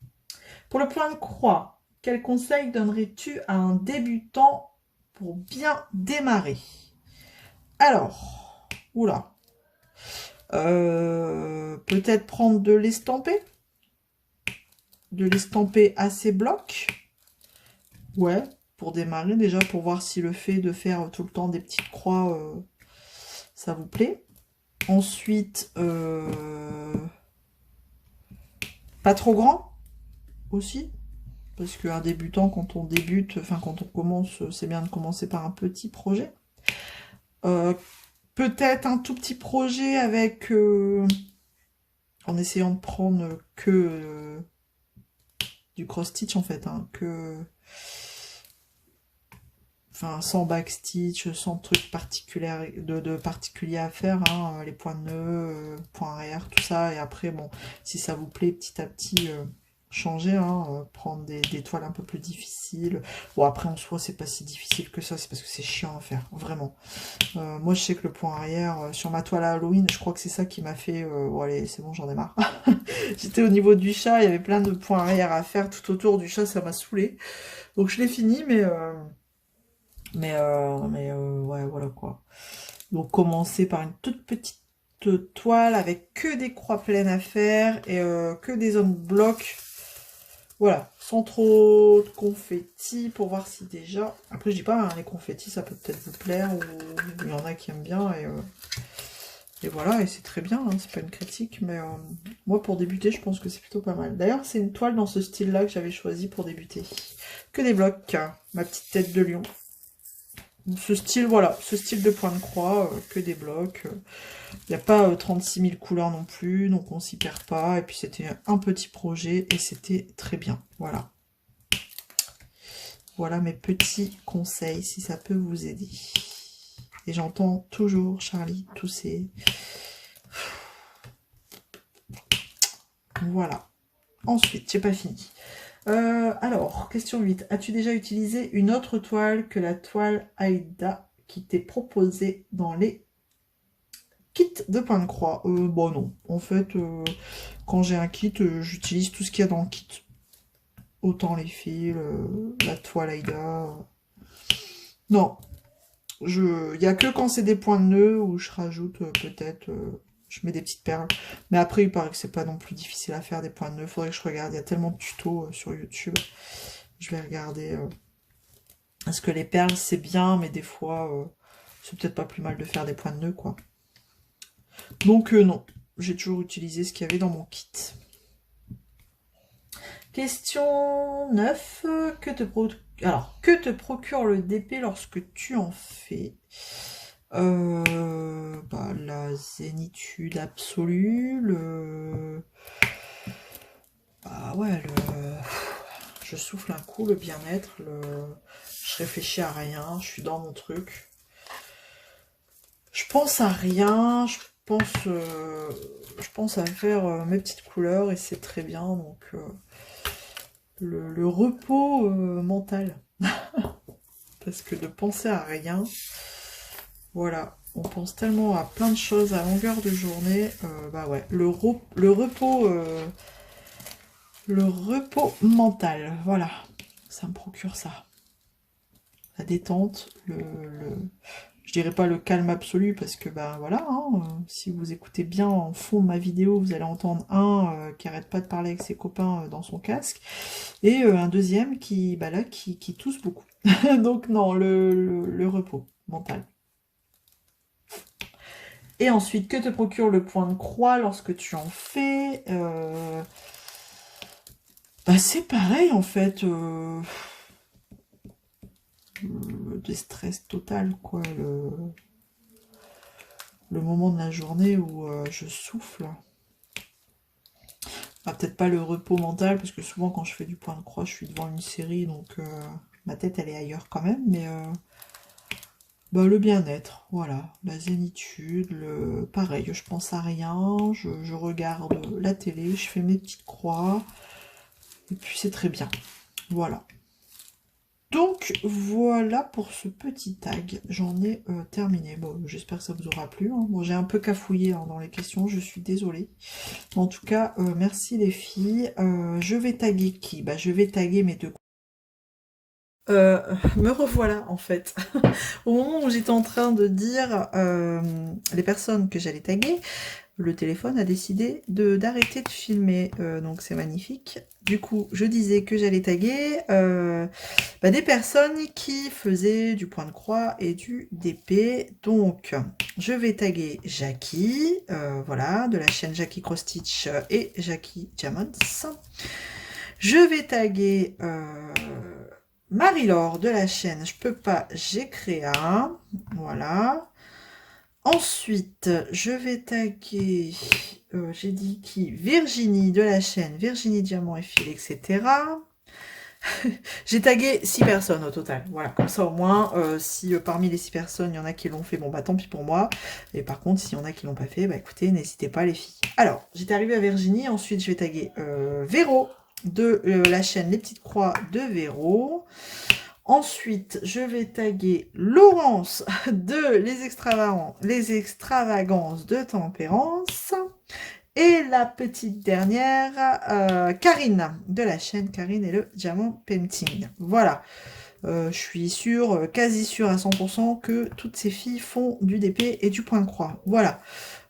Pour le point de croix, quel conseil donnerais-tu à un débutant pour bien démarrer? Alors, oula. Peut-être prendre de l'estampé. De l'estamper assez bloc. Ouais, pour démarrer déjà, pour voir si le fait de faire tout le temps des petites croix, ça vous plaît. Ensuite, pas trop grand aussi. Parce qu'un débutant, quand on débute, enfin quand on commence, c'est bien de commencer par un petit projet. Peut-être un tout petit projet avec... en essayant de prendre que du cross-stitch en fait, hein, enfin sans backstitch, sans truc particulier de particulier à faire, hein, les points de nœud, points arrière, tout ça, et après bon, si ça vous plaît petit à petit, changer, hein, prendre des toiles un peu plus difficiles. Bon après en soi c'est pas si difficile que ça, c'est parce que c'est chiant à faire, vraiment. Moi je sais que le point arrière, sur ma toile à Halloween, je crois que c'est ça qui m'a fait, bon allez c'est bon j'en ai marre. J'étais au niveau du chat, il y avait plein de points arrière à faire tout autour du chat, ça m'a saoulé. Donc je l'ai fini, ouais, voilà quoi. Donc commencer par une toute petite toile avec que des croix pleines à faire et que des zones blocs. Voilà, sans trop de confettis pour voir si déjà... Après je dis pas, hein, les confettis ça peut peut-être vous plaire ou il y en a qui aiment bien et Et voilà, et c'est très bien, hein, c'est pas une critique, mais moi pour débuter, je pense que c'est plutôt pas mal. D'ailleurs, c'est une toile dans ce style-là que j'avais choisi pour débuter. Que des blocs, ma petite tête de lion. Ce style, voilà, ce style de point de croix, que des blocs. Il n'y a pas 36 000 couleurs non plus, donc on s'y perd pas. Et puis c'était un petit projet et c'était très bien. Voilà. Voilà mes petits conseils, si ça peut vous aider. Et j'entends toujours Charlie tousser. Voilà. Ensuite, j'ai pas fini. Alors, question 8. As-tu déjà utilisé une autre toile que la toile Aïda qui t'est proposée dans les kits de point de croix? Bon, non. En fait, quand j'ai un kit, j'utilise tout ce qu'il y a dans le kit. Autant les fils, la toile Aïda. Non. Il n'y a que quand c'est des points de nœud où je rajoute peut-être... je mets des petites perles. Mais après, il paraît que c'est pas non plus difficile à faire des points de nœud. Faudrait que je regarde. Il y a tellement de tutos sur YouTube. Je vais regarder. Parce que les perles, c'est bien, mais des fois, c'est peut-être pas plus mal de faire des points de nœud, quoi. Donc, non. J'ai toujours utilisé ce qu'il y avait dans mon kit. Question 9. Que te procure le DP lorsque tu en fais? La zénitude absolue, je souffle un coup, le bien-être, je réfléchis à rien, je suis dans mon truc. Je pense à rien, je pense à faire mes petites couleurs et c'est très bien, donc le repos mental. Parce que de penser à rien, voilà, on pense tellement à plein de choses à longueur de journée, le repos mental, voilà, ça me procure ça. La détente, je dirais pas le calme absolu, parce que, voilà, hein, si vous écoutez bien en fond de ma vidéo, vous allez entendre un qui arrête pas de parler avec ses copains dans son casque, et un deuxième qui tousse beaucoup. Donc non, le repos mental. Et ensuite, que te procure le point de croix lorsque tu en fais? C'est pareil, en fait. Le déstress total, quoi. Le moment de la journée où je souffle. Peut-être pas le repos mental, parce que souvent, quand je fais du point de croix, je suis devant une série, donc ma tête, elle est ailleurs quand même, mais... le bien-être, voilà, la zénitude, pareil, je pense à rien, je regarde la télé, je fais mes petites croix, et puis c'est très bien, voilà. Donc voilà pour ce petit tag, j'en ai terminé. Bon, j'espère que ça vous aura plu, hein. Bon, j'ai un peu cafouillé dans les questions, je suis désolée. En tout cas, merci les filles. Je vais taguer qui? Je vais taguer mes deux. Me revoilà en fait. Au moment où j'étais en train de dire les personnes que j'allais taguer, le téléphone a décidé d'arrêter de filmer, donc c'est magnifique. Du coup, je disais que j'allais taguer des personnes qui faisaient du point de croix et du DP. Donc, je vais taguer Jackie, voilà, de la chaîne Jackie Cross Stitch et Jackie Diamonds. Je vais taguer Marie-Laure de la chaîne Je peux pas, j'ai créé un. Voilà. Ensuite, je vais taguer, j'ai dit qui? Virginie de la chaîne Virginie Diamant et Fil, etc. J'ai tagué 6 personnes au total. Voilà, comme ça au moins, si parmi les 6 personnes, il y en a qui l'ont fait, bon tant pis pour moi. Et par contre, s'il y en a qui l'ont pas fait, écoutez, n'hésitez pas les filles. Alors, j'étais arrivée à Virginie, ensuite je vais taguer Véro de la chaîne Les Petites Croix de Véro. Ensuite, je vais taguer Laurence de les extravagances de Tempérance. Et la petite dernière, Karine, de la chaîne Karine et le Diamant Painting. Voilà. Je suis quasi sûre à 100% que toutes ces filles font du DP et du point de croix. Voilà.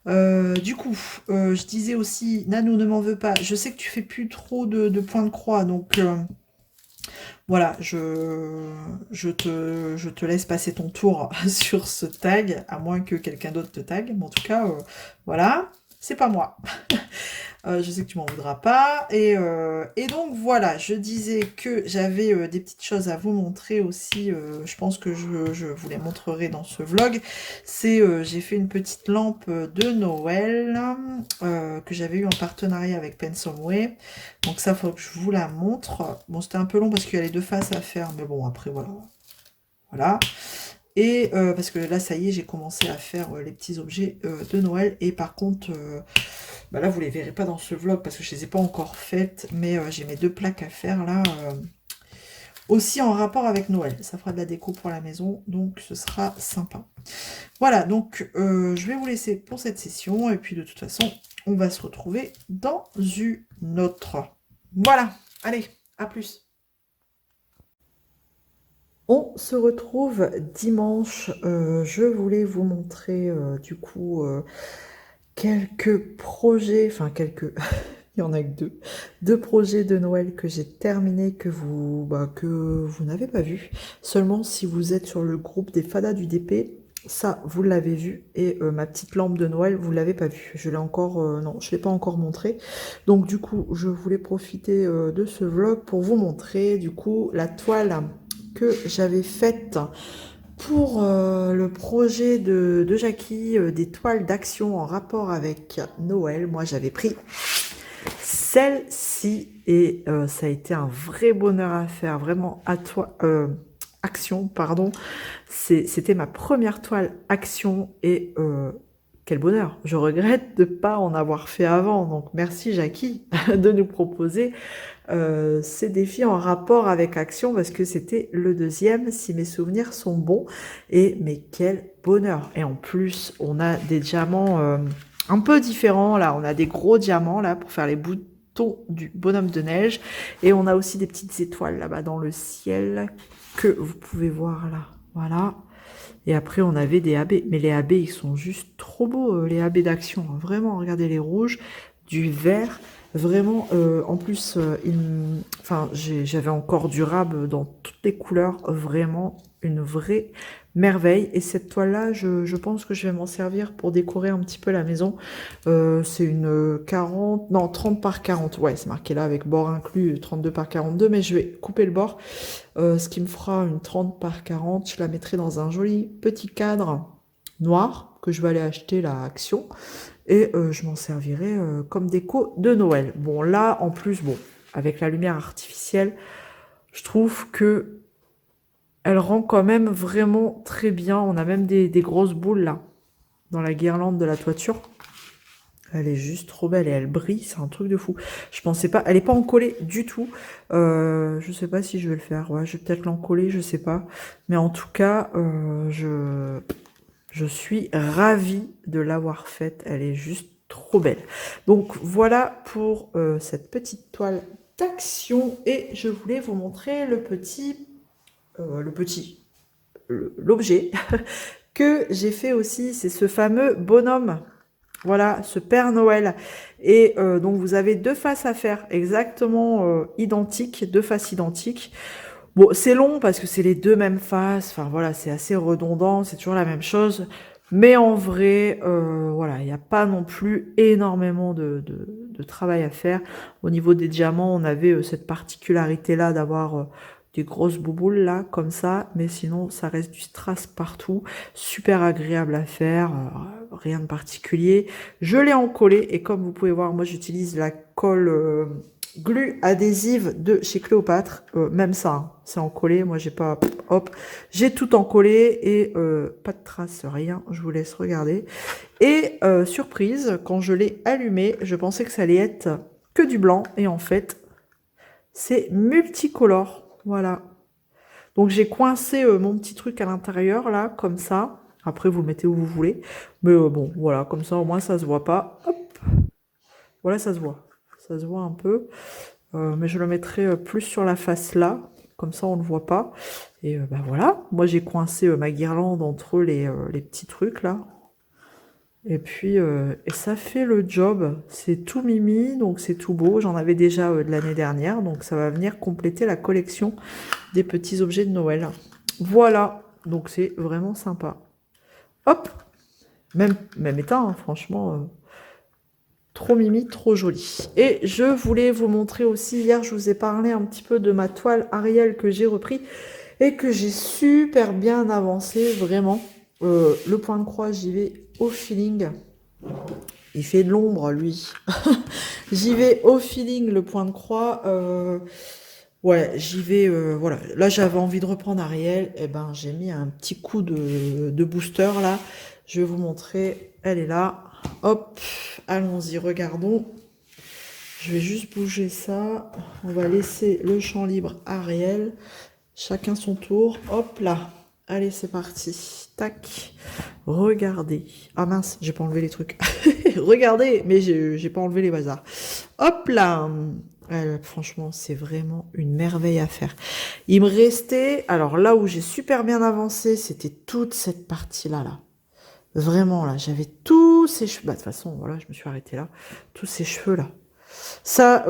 Du coup, je disais aussi, Nanou, ne m'en veux pas. Je sais que tu fais plus trop de points de croix, donc... Voilà, je te laisse passer ton tour sur ce tag, à moins que quelqu'un d'autre te tag. Mais en tout cas, voilà, c'est pas moi. Je sais que tu m'en voudras pas. Et donc voilà, je disais que j'avais des petites choses à vous montrer aussi. Je pense que je vous les montrerai dans ce vlog. C'est j'ai fait une petite lampe de Noël que j'avais eu en partenariat avec Pensomeway. Donc ça, faut que je vous la montre. Bon, c'était un peu long parce qu'il y a les deux faces à faire, mais bon, après voilà. Voilà. Et parce que là, ça y est, j'ai commencé à faire les petits objets de Noël. Et par contre, bah là, vous les verrez pas dans ce vlog parce que je les ai pas encore faites. Mais j'ai mes deux plaques à faire là. Aussi en rapport avec Noël. Ça fera de la déco pour la maison. Donc, ce sera sympa. Voilà, donc je vais vous laisser pour cette session. Et puis, de toute façon, on va se retrouver dans une autre. Voilà. Allez, à plus. On se retrouve dimanche. Je voulais vous montrer du coup quelques projets, enfin quelques, il y en a que deux projets de Noël que j'ai terminés que vous n'avez pas vu. Seulement si vous êtes sur le groupe des Fadas du DP, ça vous l'avez vu. Et ma petite lampe de Noël, vous l'avez pas vue. Je l'ai encore, non, je l'ai pas encore montré. Donc du coup, je voulais profiter de ce vlog pour vous montrer du coup la toile que j'avais faite pour le projet de Jackie, des toiles d'action en rapport avec Noël. Moi, j'avais pris celle-ci et ça a été un vrai bonheur à faire, vraiment à toi. Action, pardon. C'était ma première toile action et quel bonheur. Je regrette de ne pas en avoir fait avant. Donc merci Jackie de nous proposer ces défis en rapport avec Action parce que c'était le deuxième si mes souvenirs sont bons. Et mais quel bonheur. Et en plus on a des diamants un peu différents là. On a des gros diamants là pour faire les boutons du bonhomme de neige. Et on a aussi des petites étoiles là-bas dans le ciel que vous pouvez voir là. Voilà. Et après, on avait des AB. Mais les AB, ils sont juste trop beaux, les AB d'Action. Vraiment, regardez les rouges, du vert. Vraiment, en plus, enfin, j'avais encore du rab dans toutes les couleurs. Vraiment, une vraie merveille. Et cette toile-là, je pense que je vais m'en servir pour décorer un petit peu la maison. C'est une 40, non, 30 par 40. Ouais, c'est marqué là avec bord inclus, 32 par 42. Mais je vais couper le bord. Ce qui me fera une 30 par 40. Je la mettrai dans un joli petit cadre noir que je vais aller acheter là à Action. Et je m'en servirai comme déco de Noël. Bon, là, en plus, bon, avec la lumière artificielle, je trouve que elle rend quand même vraiment très bien. On a même des grosses boules là, dans la guirlande de la toiture. Elle est juste trop belle et elle brille, c'est un truc de fou. Je pensais pas, elle est pas encollée du tout. Je sais pas si je vais le faire. Ouais, je vais peut-être l'encoller, je sais pas. Mais en tout cas, je suis ravie de l'avoir faite. Elle est juste trop belle. Donc voilà pour cette petite toile d'action. Et je voulais vous montrer l'objet que j'ai fait aussi. C'est ce fameux bonhomme. Voilà, ce Père Noël. Et donc, vous avez deux faces à faire exactement identiques, deux faces identiques. Bon, c'est long parce que c'est les deux mêmes faces. Enfin, voilà, c'est assez redondant, c'est toujours la même chose. Mais en vrai, voilà, il n'y a pas non plus énormément de travail à faire. Au niveau des diamants, on avait cette particularité-là d'avoir des grosses bouboules là, comme ça. Mais sinon, ça reste du strass partout. Super agréable à faire, rien de particulier. Je l'ai encollé et comme vous pouvez voir, moi j'utilise la colle glue adhésive de chez Cléopâtre. Même ça, hein, c'est encollé. Moi j'ai pas... Hop, j'ai tout encollé et pas de traces, rien. Je vous laisse regarder. Et surprise, quand je l'ai allumé, je pensais que ça allait être que du blanc. Et en fait, c'est multicolore. Voilà. Donc j'ai coincé mon petit truc à l'intérieur, là, comme ça. Après, vous le mettez où vous voulez. Mais bon, voilà, comme ça, au moins, ça se voit pas. Hop. Voilà, ça se voit. Ça se voit un peu. Mais je le mettrai plus sur la face là. Comme ça, on ne le voit pas. Et bah voilà. Moi, j'ai coincé ma guirlande entre les petits trucs, là. Et puis, et ça fait le job. C'est tout mimi, donc c'est tout beau. J'en avais déjà de l'année dernière, donc ça va venir compléter la collection des petits objets de Noël. Voilà, donc c'est vraiment sympa. Hop, même état, hein, franchement, trop mimi, trop joli. Et je voulais vous montrer aussi, hier je vous ai parlé un petit peu de ma toile Ariel que j'ai repris et que j'ai super bien avancé, vraiment. Le point de croix, j'y vais au feeling. Il fait de l'ombre, lui. J'y vais au feeling, le point de croix. Ouais, j'y vais, voilà. Là, j'avais envie de reprendre Ariel. Et ben, j'ai mis un petit coup de booster, là. Je vais vous montrer. Elle est là. Hop, allons-y, regardons. Je vais juste bouger ça. On va laisser le champ libre à Ariel. Chacun son tour. Hop là. Allez, c'est parti. Tac. Regardez. Ah mince, j'ai pas enlevé les trucs. Regardez, mais j'ai pas enlevé les bazars. Hop là. Franchement, c'est vraiment une merveille à faire. Il me restait, alors là où j'ai super bien avancé, c'était toute cette partie-là, là. Vraiment, là, j'avais tous ces cheveux. Bah, de toute façon, voilà, je me suis arrêtée là. Tous ces cheveux-là. Ça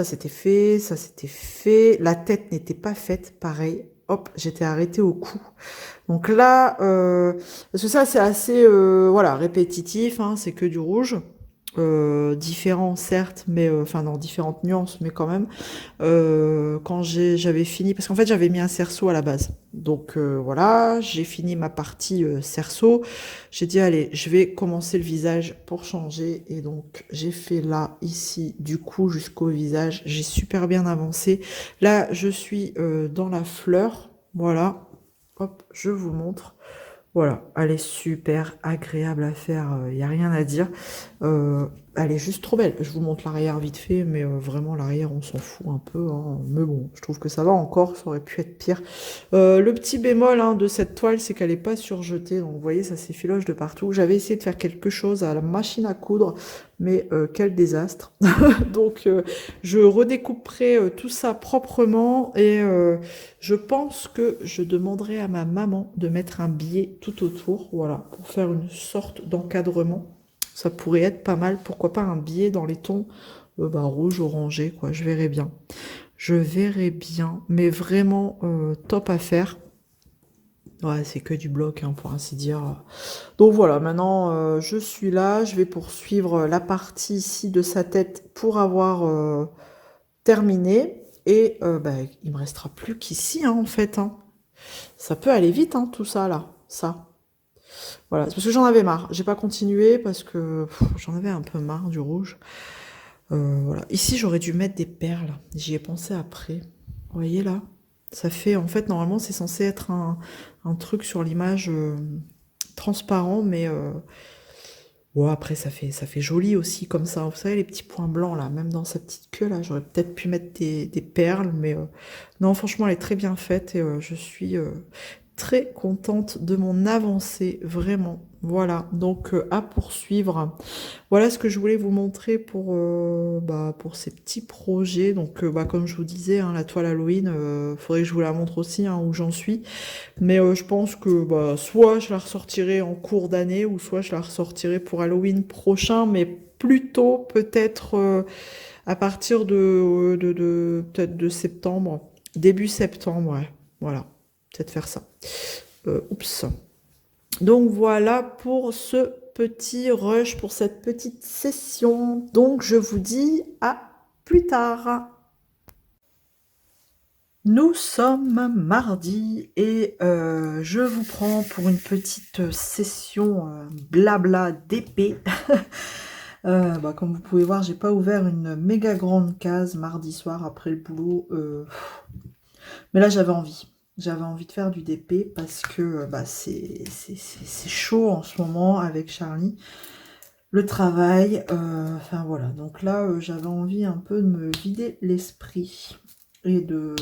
c'était fait, ça c'était fait. La tête n'était pas faite, pareil. Hop, j'étais arrêtée au cou. Donc là, parce que ça c'est assez, voilà, répétitif, hein, c'est que du rouge. Différent certes, mais enfin dans différentes nuances, mais quand même. Quand j'avais fini, parce qu'en fait j'avais mis un cerceau à la base. Donc voilà, j'ai fini ma partie cerceau. J'ai dit allez, je vais commencer le visage pour changer. Et donc j'ai fait là, ici, du cou jusqu'au visage. J'ai super bien avancé. Là, je suis dans la fleur. Voilà. Hop, je vous montre. Voilà, elle est super agréable à faire, il n'y a rien à dire. Elle est juste trop belle. Je vous montre l'arrière vite fait, mais vraiment l'arrière on s'en fout un peu, hein. Mais bon, je trouve que ça va encore, ça aurait pu être pire. Le petit bémol, hein, de cette toile, c'est qu'elle n'est pas surjetée, donc vous voyez, ça s'effiloche de partout. J'avais essayé de faire quelque chose à la machine à coudre, mais quel désastre. Donc je redécouperai tout ça proprement et je pense que je demanderai à ma maman de mettre un biais tout autour, voilà, pour faire une sorte d'encadrement. Ça pourrait être pas mal, pourquoi pas un biais dans les tons bah, rouge, orangé, quoi, je verrai bien. Je verrai bien, mais vraiment top à faire. Ouais, c'est que du bloc, hein, pour ainsi dire. Donc voilà, maintenant je suis là, je vais poursuivre la partie ici de sa tête pour avoir terminé. Et bah, il me restera plus qu'ici, hein, en fait, hein. Ça peut aller vite, hein, tout ça, là. Ça. Voilà, c'est parce que j'en avais marre. J'ai pas continué parce que j'en avais un peu marre du rouge. Voilà. Ici, j'aurais dû mettre des perles. J'y ai pensé après. Vous voyez, là? Ça fait, en fait, normalement, c'est censé être un truc sur l'image transparent, mais ouais, après, ça fait joli aussi, comme ça. Vous savez, les petits points blancs, là, même dans sa petite queue, là, j'aurais peut-être pu mettre des perles, mais non, franchement, elle est très bien faite et je suis très contente de mon avancée, vraiment. Voilà, donc à poursuivre. Voilà ce que je voulais vous montrer bah, pour ces petits projets. Donc, bah, comme je vous disais, hein, la toile Halloween, faudrait que je vous la montre aussi, hein, où j'en suis. Mais je pense que bah, soit je la ressortirai en cours d'année, ou soit je la ressortirai pour Halloween prochain, mais plutôt peut-être à partir peut-être de septembre, début septembre, ouais. Voilà, peut-être faire ça. Oups. Donc voilà pour ce petit rush, pour cette petite session. Donc je vous dis à plus tard. Nous sommes mardi et je vous prends pour une petite session blabla d'épée. Bah, comme vous pouvez voir, j'ai pas ouvert une méga grande case mardi soir après le boulot. Mais là, j'avais envie. J'avais envie de faire du DP parce que bah, c'est chaud en ce moment avec Charlie. Le travail, enfin voilà. Donc là, j'avais envie un peu de me vider l'esprit et de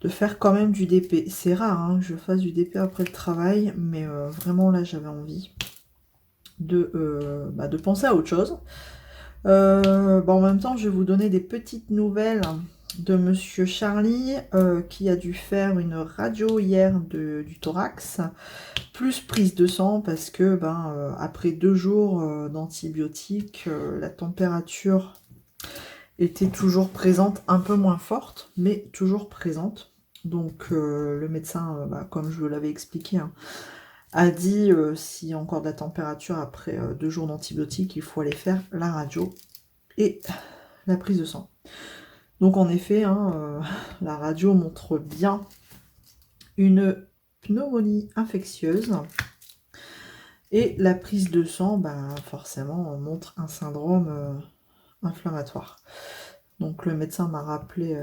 faire quand même du DP. C'est rare, hein, que je fasse du DP après le travail, mais vraiment là, j'avais envie de penser à autre chose. Bah, en même temps, je vais vous donner des petites nouvelles de Monsieur Charlie qui a dû faire une radio hier du thorax, plus prise de sang parce que après 2 jours d'antibiotiques, la température était toujours présente, un peu moins forte, mais toujours présente. Donc le médecin, comme je vous l'avais expliqué, hein, a dit s'il y a encore de la température après 2 jours d'antibiotiques, il faut aller faire la radio et la prise de sang. Donc en effet, hein, la radio montre bien une pneumonie infectieuse et la prise de sang, forcément, montre un syndrome inflammatoire. Donc le médecin m'a rappelé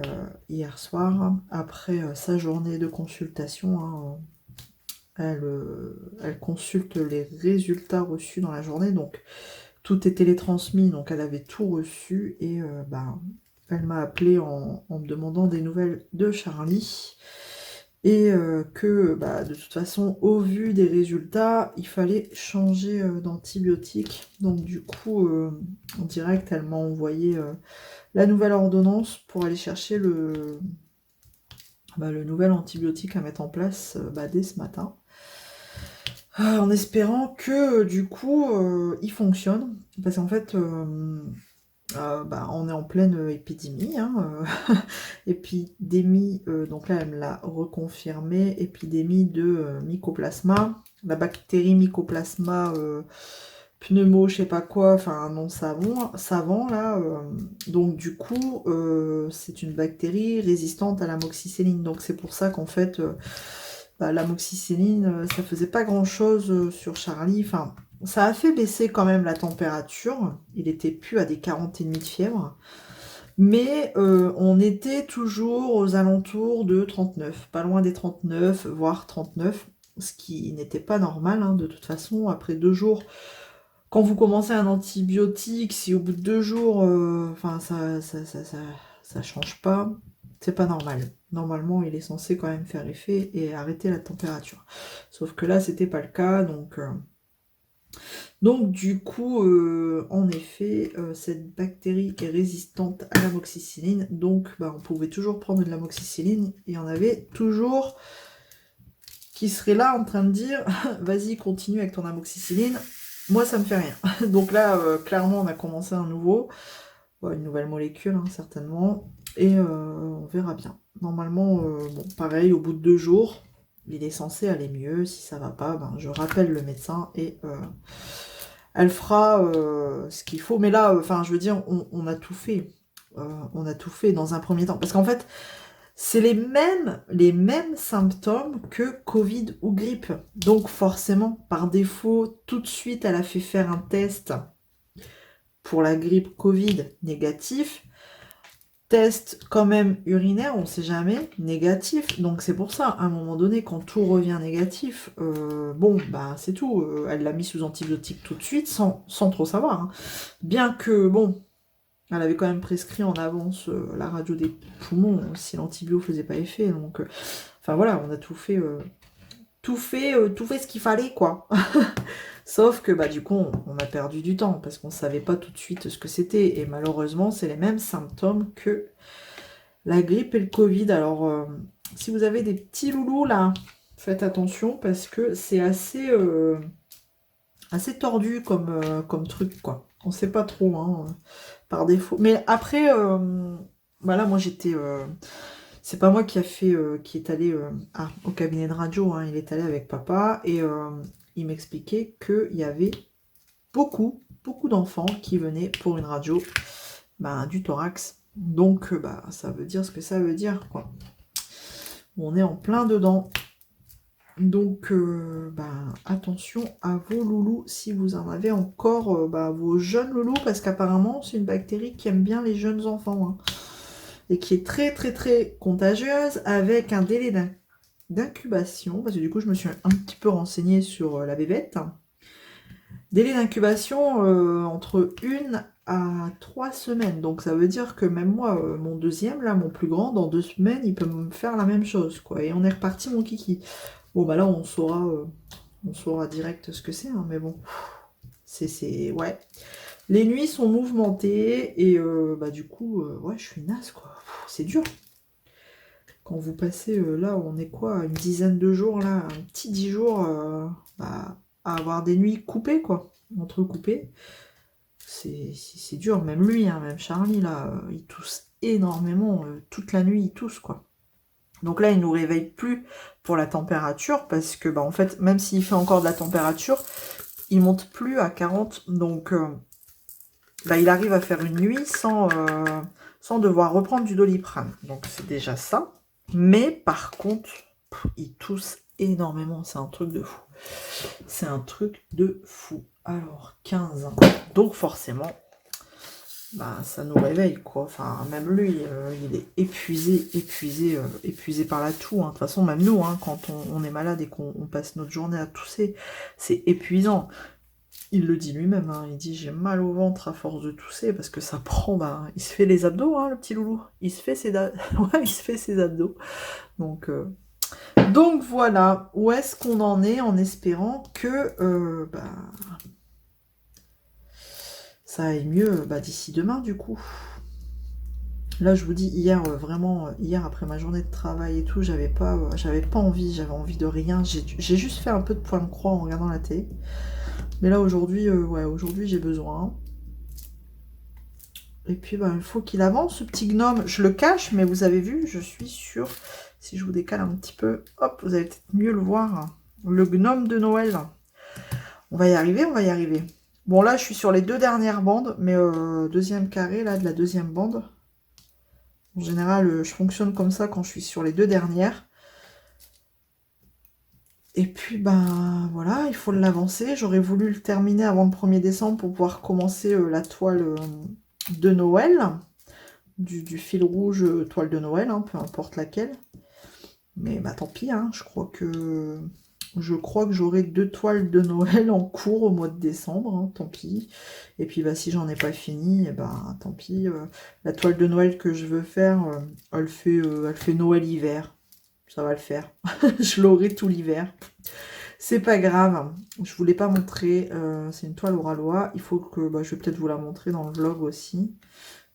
hier soir, après sa journée de consultation, hein, elle consulte les résultats reçus dans la journée, donc tout est télétransmis, donc elle avait tout reçu, et elle m'a appelé en me demandant des nouvelles de Charlie, et que de toute façon, au vu des résultats, il fallait changer d'antibiotique. Donc du coup, en direct, elle m'a envoyé la nouvelle ordonnance pour aller chercher le nouvel antibiotique à mettre en place dès ce matin. En espérant que du coup il fonctionne, parce qu'en fait on est en pleine épidémie, hein, épidémie, donc là elle me l'a reconfirmé, épidémie de mycoplasma, la bactérie mycoplasma pneumo je sais pas quoi, enfin un nom savant là, donc du coup c'est une bactérie résistante à l'amoxicilline, donc c'est pour ça qu'en fait l'amoxicilline, ça faisait pas grand chose sur Charlie. Enfin, ça a fait baisser quand même la température. Il était plus à des 40,5 de fièvre. Mais on était toujours aux alentours de 39. Pas loin des 39, voire 39. Ce qui n'était pas normal, hein, de toute façon. Après 2 jours, quand vous commencez un antibiotique, si au bout de 2 jours, ça change pas, c'est pas normal. Normalement, il est censé quand même faire effet et arrêter la température. Sauf que là, c'était pas le cas, donc du coup, en effet, cette bactérie est résistante à l'amoxicilline, donc on pouvait toujours prendre de l'amoxicilline, et il y en avait toujours qui seraient là en train de dire vas-y, continue avec ton amoxicilline, moi ça me fait rien. Donc là, clairement, on a commencé un nouveau, une nouvelle molécule, hein, certainement, et on verra bien. Normalement, pareil, au bout de 2 jours, il est censé aller mieux. Si ça va pas, je rappelle le médecin et elle fera ce qu'il faut. Mais là, je veux dire, on a tout fait. On a tout fait dans un premier temps. Parce qu'en fait, c'est les mêmes symptômes que Covid ou grippe. Donc forcément, par défaut, tout de suite, elle a fait faire un test pour la grippe Covid négatif. Test quand même urinaire, on sait jamais, négatif. Donc c'est pour ça, à un moment donné, quand tout revient négatif, c'est tout. Elle l'a mis sous antibiotique tout de suite, sans trop savoir, hein. Bien que, elle avait quand même prescrit en avance la radio des poumons, si l'antibio faisait pas effet. Donc, voilà, on a tout fait ce qu'il fallait, quoi. Sauf que du coup on a perdu du temps parce qu'on savait pas tout de suite ce que c'était, et malheureusement c'est les mêmes symptômes que la grippe et le Covid. Alors si vous avez des petits loulous là, faites attention parce que c'est assez tordu comme truc, quoi. On sait pas trop, hein, par défaut. Mais après moi j'étais c'est pas moi qui est allé au cabinet de radio, hein. Il est allé avec papa, et il m'expliquait qu'il y avait beaucoup d'enfants qui venaient pour une radio du thorax. Donc ça veut dire ce que ça veut dire, quoi. On est en plein dedans. Donc attention à vos loulous si vous en avez encore, vos jeunes loulous, parce qu'apparemment c'est une bactérie qui aime bien les jeunes enfants, hein, et qui est très très très contagieuse, avec un délai d'incubation, parce que du coup je me suis un petit peu renseignée sur la bébête. Délai d'incubation entre 1 à 3 semaines. Donc ça veut dire que même moi, mon deuxième, là, mon plus grand, dans 2 semaines, il peut me faire la même chose, quoi. Et on est reparti, mon kiki. Bon, là, on saura direct ce que c'est, hein, mais bon. Ouais. Les nuits sont mouvementées, et du coup, je suis naze, quoi. c'est dur. Quand vous passez, là, on est quoi, une dizaine de jours, là, un petit 10 jours, bah, à avoir des nuits coupées, quoi, entrecoupées. C'est dur, même lui, hein, même Charlie, là, il tousse énormément, toute la nuit, il tousse, quoi. Donc là, il nous réveille plus pour la température, parce que, bah, en fait, même s'il fait encore de la température, il monte plus à 40, donc bah, il arrive à faire une nuit sans devoir reprendre du Doliprane. Donc c'est déjà ça. Mais par contre, il tousse énormément, c'est un truc de fou. C'est un truc de fou. Alors, 15 ans. Donc forcément, bah, ça nous réveille, quoi. Enfin, même lui, il est épuisé par la toux. Hein. De toute façon, même nous, hein, quand on est malade et qu'on passe notre journée à tousser, c'est épuisant. Il le dit lui-même, hein, il dit j'ai mal au ventre à force de tousser parce que ça prend, bah, il se fait les abdos, hein, le petit loulou. Il se fait ses, ouais, il se fait ses abdos. Donc voilà, où est-ce qu'on en est en espérant que bah, ça aille mieux bah, d'ici demain du coup. Là je vous dis, hier vraiment, hier après ma journée de travail et tout, j'avais pas envie, j'avais envie de rien. J'ai juste fait un peu de point de croix en regardant la télé. Mais là aujourd'hui, ouais, aujourd'hui j'ai besoin. Et puis bah, il faut qu'il avance ce petit gnome. Je le cache, mais vous avez vu, je suis sûre. Si je vous décale un petit peu, hop, vous allez peut-être mieux le voir. Le gnome de Noël. On va y arriver, on va y arriver. Bon là je suis sur les 2 dernières bandes, mais deuxième carré là de la deuxième bande. En général, je fonctionne comme ça quand je suis sur les 2 dernières. Et puis, ben voilà, il faut l'avancer. J'aurais voulu le terminer avant le 1er décembre pour pouvoir commencer la toile de Noël. Du fil rouge toile de Noël, hein, peu importe laquelle. Mais bah tant pis, hein, je crois que j'aurai 2 toiles de Noël en cours au mois de décembre, hein, tant pis. Et puis bah si j'en ai pas fini, et bah tant pis. La toile de Noël que je veux faire, elle fait Noël-hiver. Ça va le faire. Je l'aurai tout l'hiver. C'est pas grave. Je voulais pas montrer. C'est une toile au ralois. Il faut que bah, je vais peut-être vous la montrer dans le vlog aussi.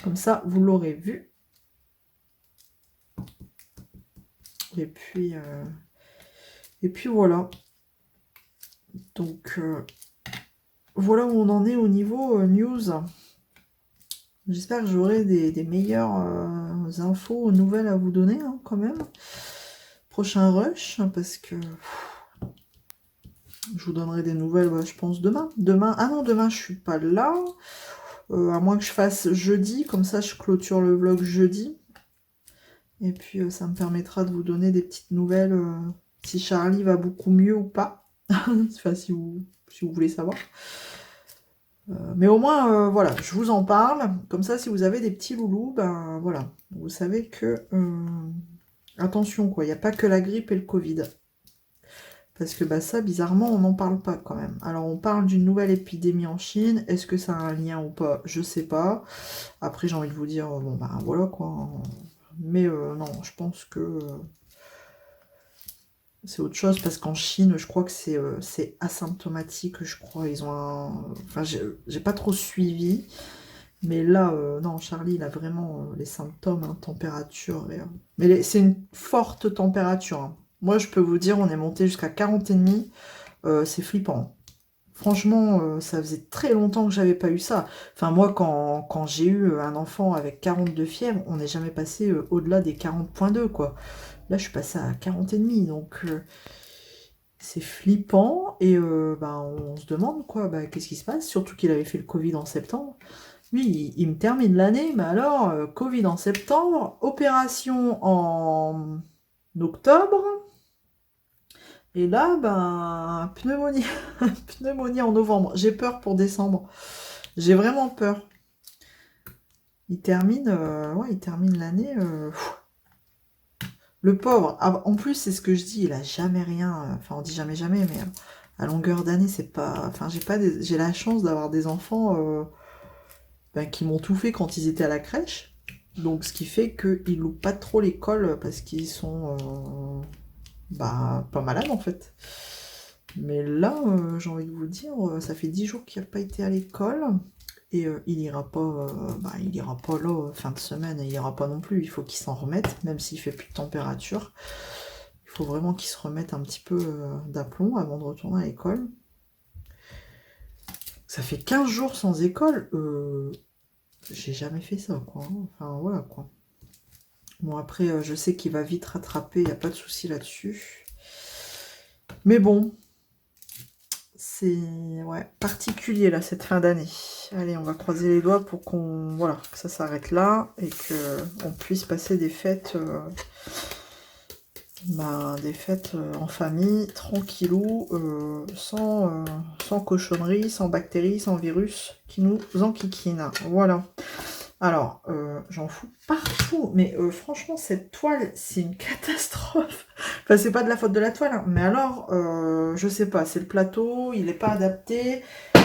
Comme ça, vous l'aurez vu. Et puis voilà. Donc, voilà où on en est au niveau news. J'espère que j'aurai des meilleures infos, nouvelles à vous donner, hein, quand même. Prochain rush, parce que je vous donnerai des nouvelles, ouais, je pense, demain. Ah non, demain, je suis pas là. À moins que je fasse jeudi, comme ça, je clôture le vlog jeudi. Et puis, ça me permettra de vous donner des petites nouvelles, si Charlie va beaucoup mieux ou pas. Enfin, si vous voulez savoir. Mais au moins, voilà, je vous en parle. Comme ça, si vous avez des petits loulous, ben voilà, vous savez que... attention, quoi, il n'y a pas que la grippe et le Covid. Parce que bah, ça, bizarrement, on n'en parle pas quand même. Alors, on parle d'une nouvelle épidémie en Chine. Est-ce que ça a un lien ou pas? Je sais pas. Après, j'ai envie de vous dire, bon, ben voilà, quoi. Mais non, je pense que... c'est autre chose parce qu'en Chine, je crois que c'est asymptomatique, je crois. Ils ont un... Enfin, j'ai pas trop suivi. Mais là, non, Charlie, il a vraiment les symptômes, hein, température. Mais c'est une forte température. Hein. Moi, je peux vous dire, on est monté jusqu'à 40,5. C'est flippant. Franchement, ça faisait très longtemps que j'avais pas eu ça. Enfin, moi, quand j'ai eu un enfant avec 42 fièvres, on n'est jamais passé au-delà des 40,2, quoi. Là, je suis passée à 40,5, donc c'est flippant. Et bah, on se demande, quoi, bah, qu'est-ce qui se passe? Surtout qu'il avait fait le Covid en septembre. Lui, il me termine l'année, mais alors, Covid en septembre, opération en octobre, et là, ben, pneumonie, pneumonie en novembre. J'ai peur pour décembre. J'ai vraiment peur. Il termine, ouais, il termine l'année. Le pauvre. Ah, en plus, c'est ce que je dis, il a jamais rien. Enfin, on dit jamais jamais, mais à longueur d'année, c'est pas. Enfin, j'ai la chance d'avoir des enfants ben, qui m'ont tout fait quand ils étaient à la crèche. Donc, ce qui fait qu'ils loupent pas trop l'école parce qu'ils sont bah, pas malades en fait. Mais là, j'ai envie de vous dire, ça fait 10 jours qu'il n'a pas été à l'école. Et il ira pas là fin de semaine, et il ira pas non plus. Il faut qu'il s'en remette, même s'il fait plus de température. Il faut vraiment qu'il se remette un petit peu d'aplomb avant de retourner à l'école. Ça fait 15 jours sans école. J'ai jamais fait ça, quoi. Enfin, voilà, quoi. Bon, après, je sais qu'il va vite rattraper, il n'y a pas de souci là-dessus. Mais bon, c'est particulier, là, cette fin d'année. Allez, on va croiser les doigts pour que ça s'arrête là et qu'on puisse passer des fêtes... en famille, tranquillou, sans cochonneries, sans bactéries, sans virus qui nous enquiquinent. Voilà. Alors, j'en fous partout, mais franchement, cette toile, c'est une catastrophe. Enfin, c'est pas de la faute de la toile, hein, mais alors, je sais pas, c'est le plateau, il est pas adapté,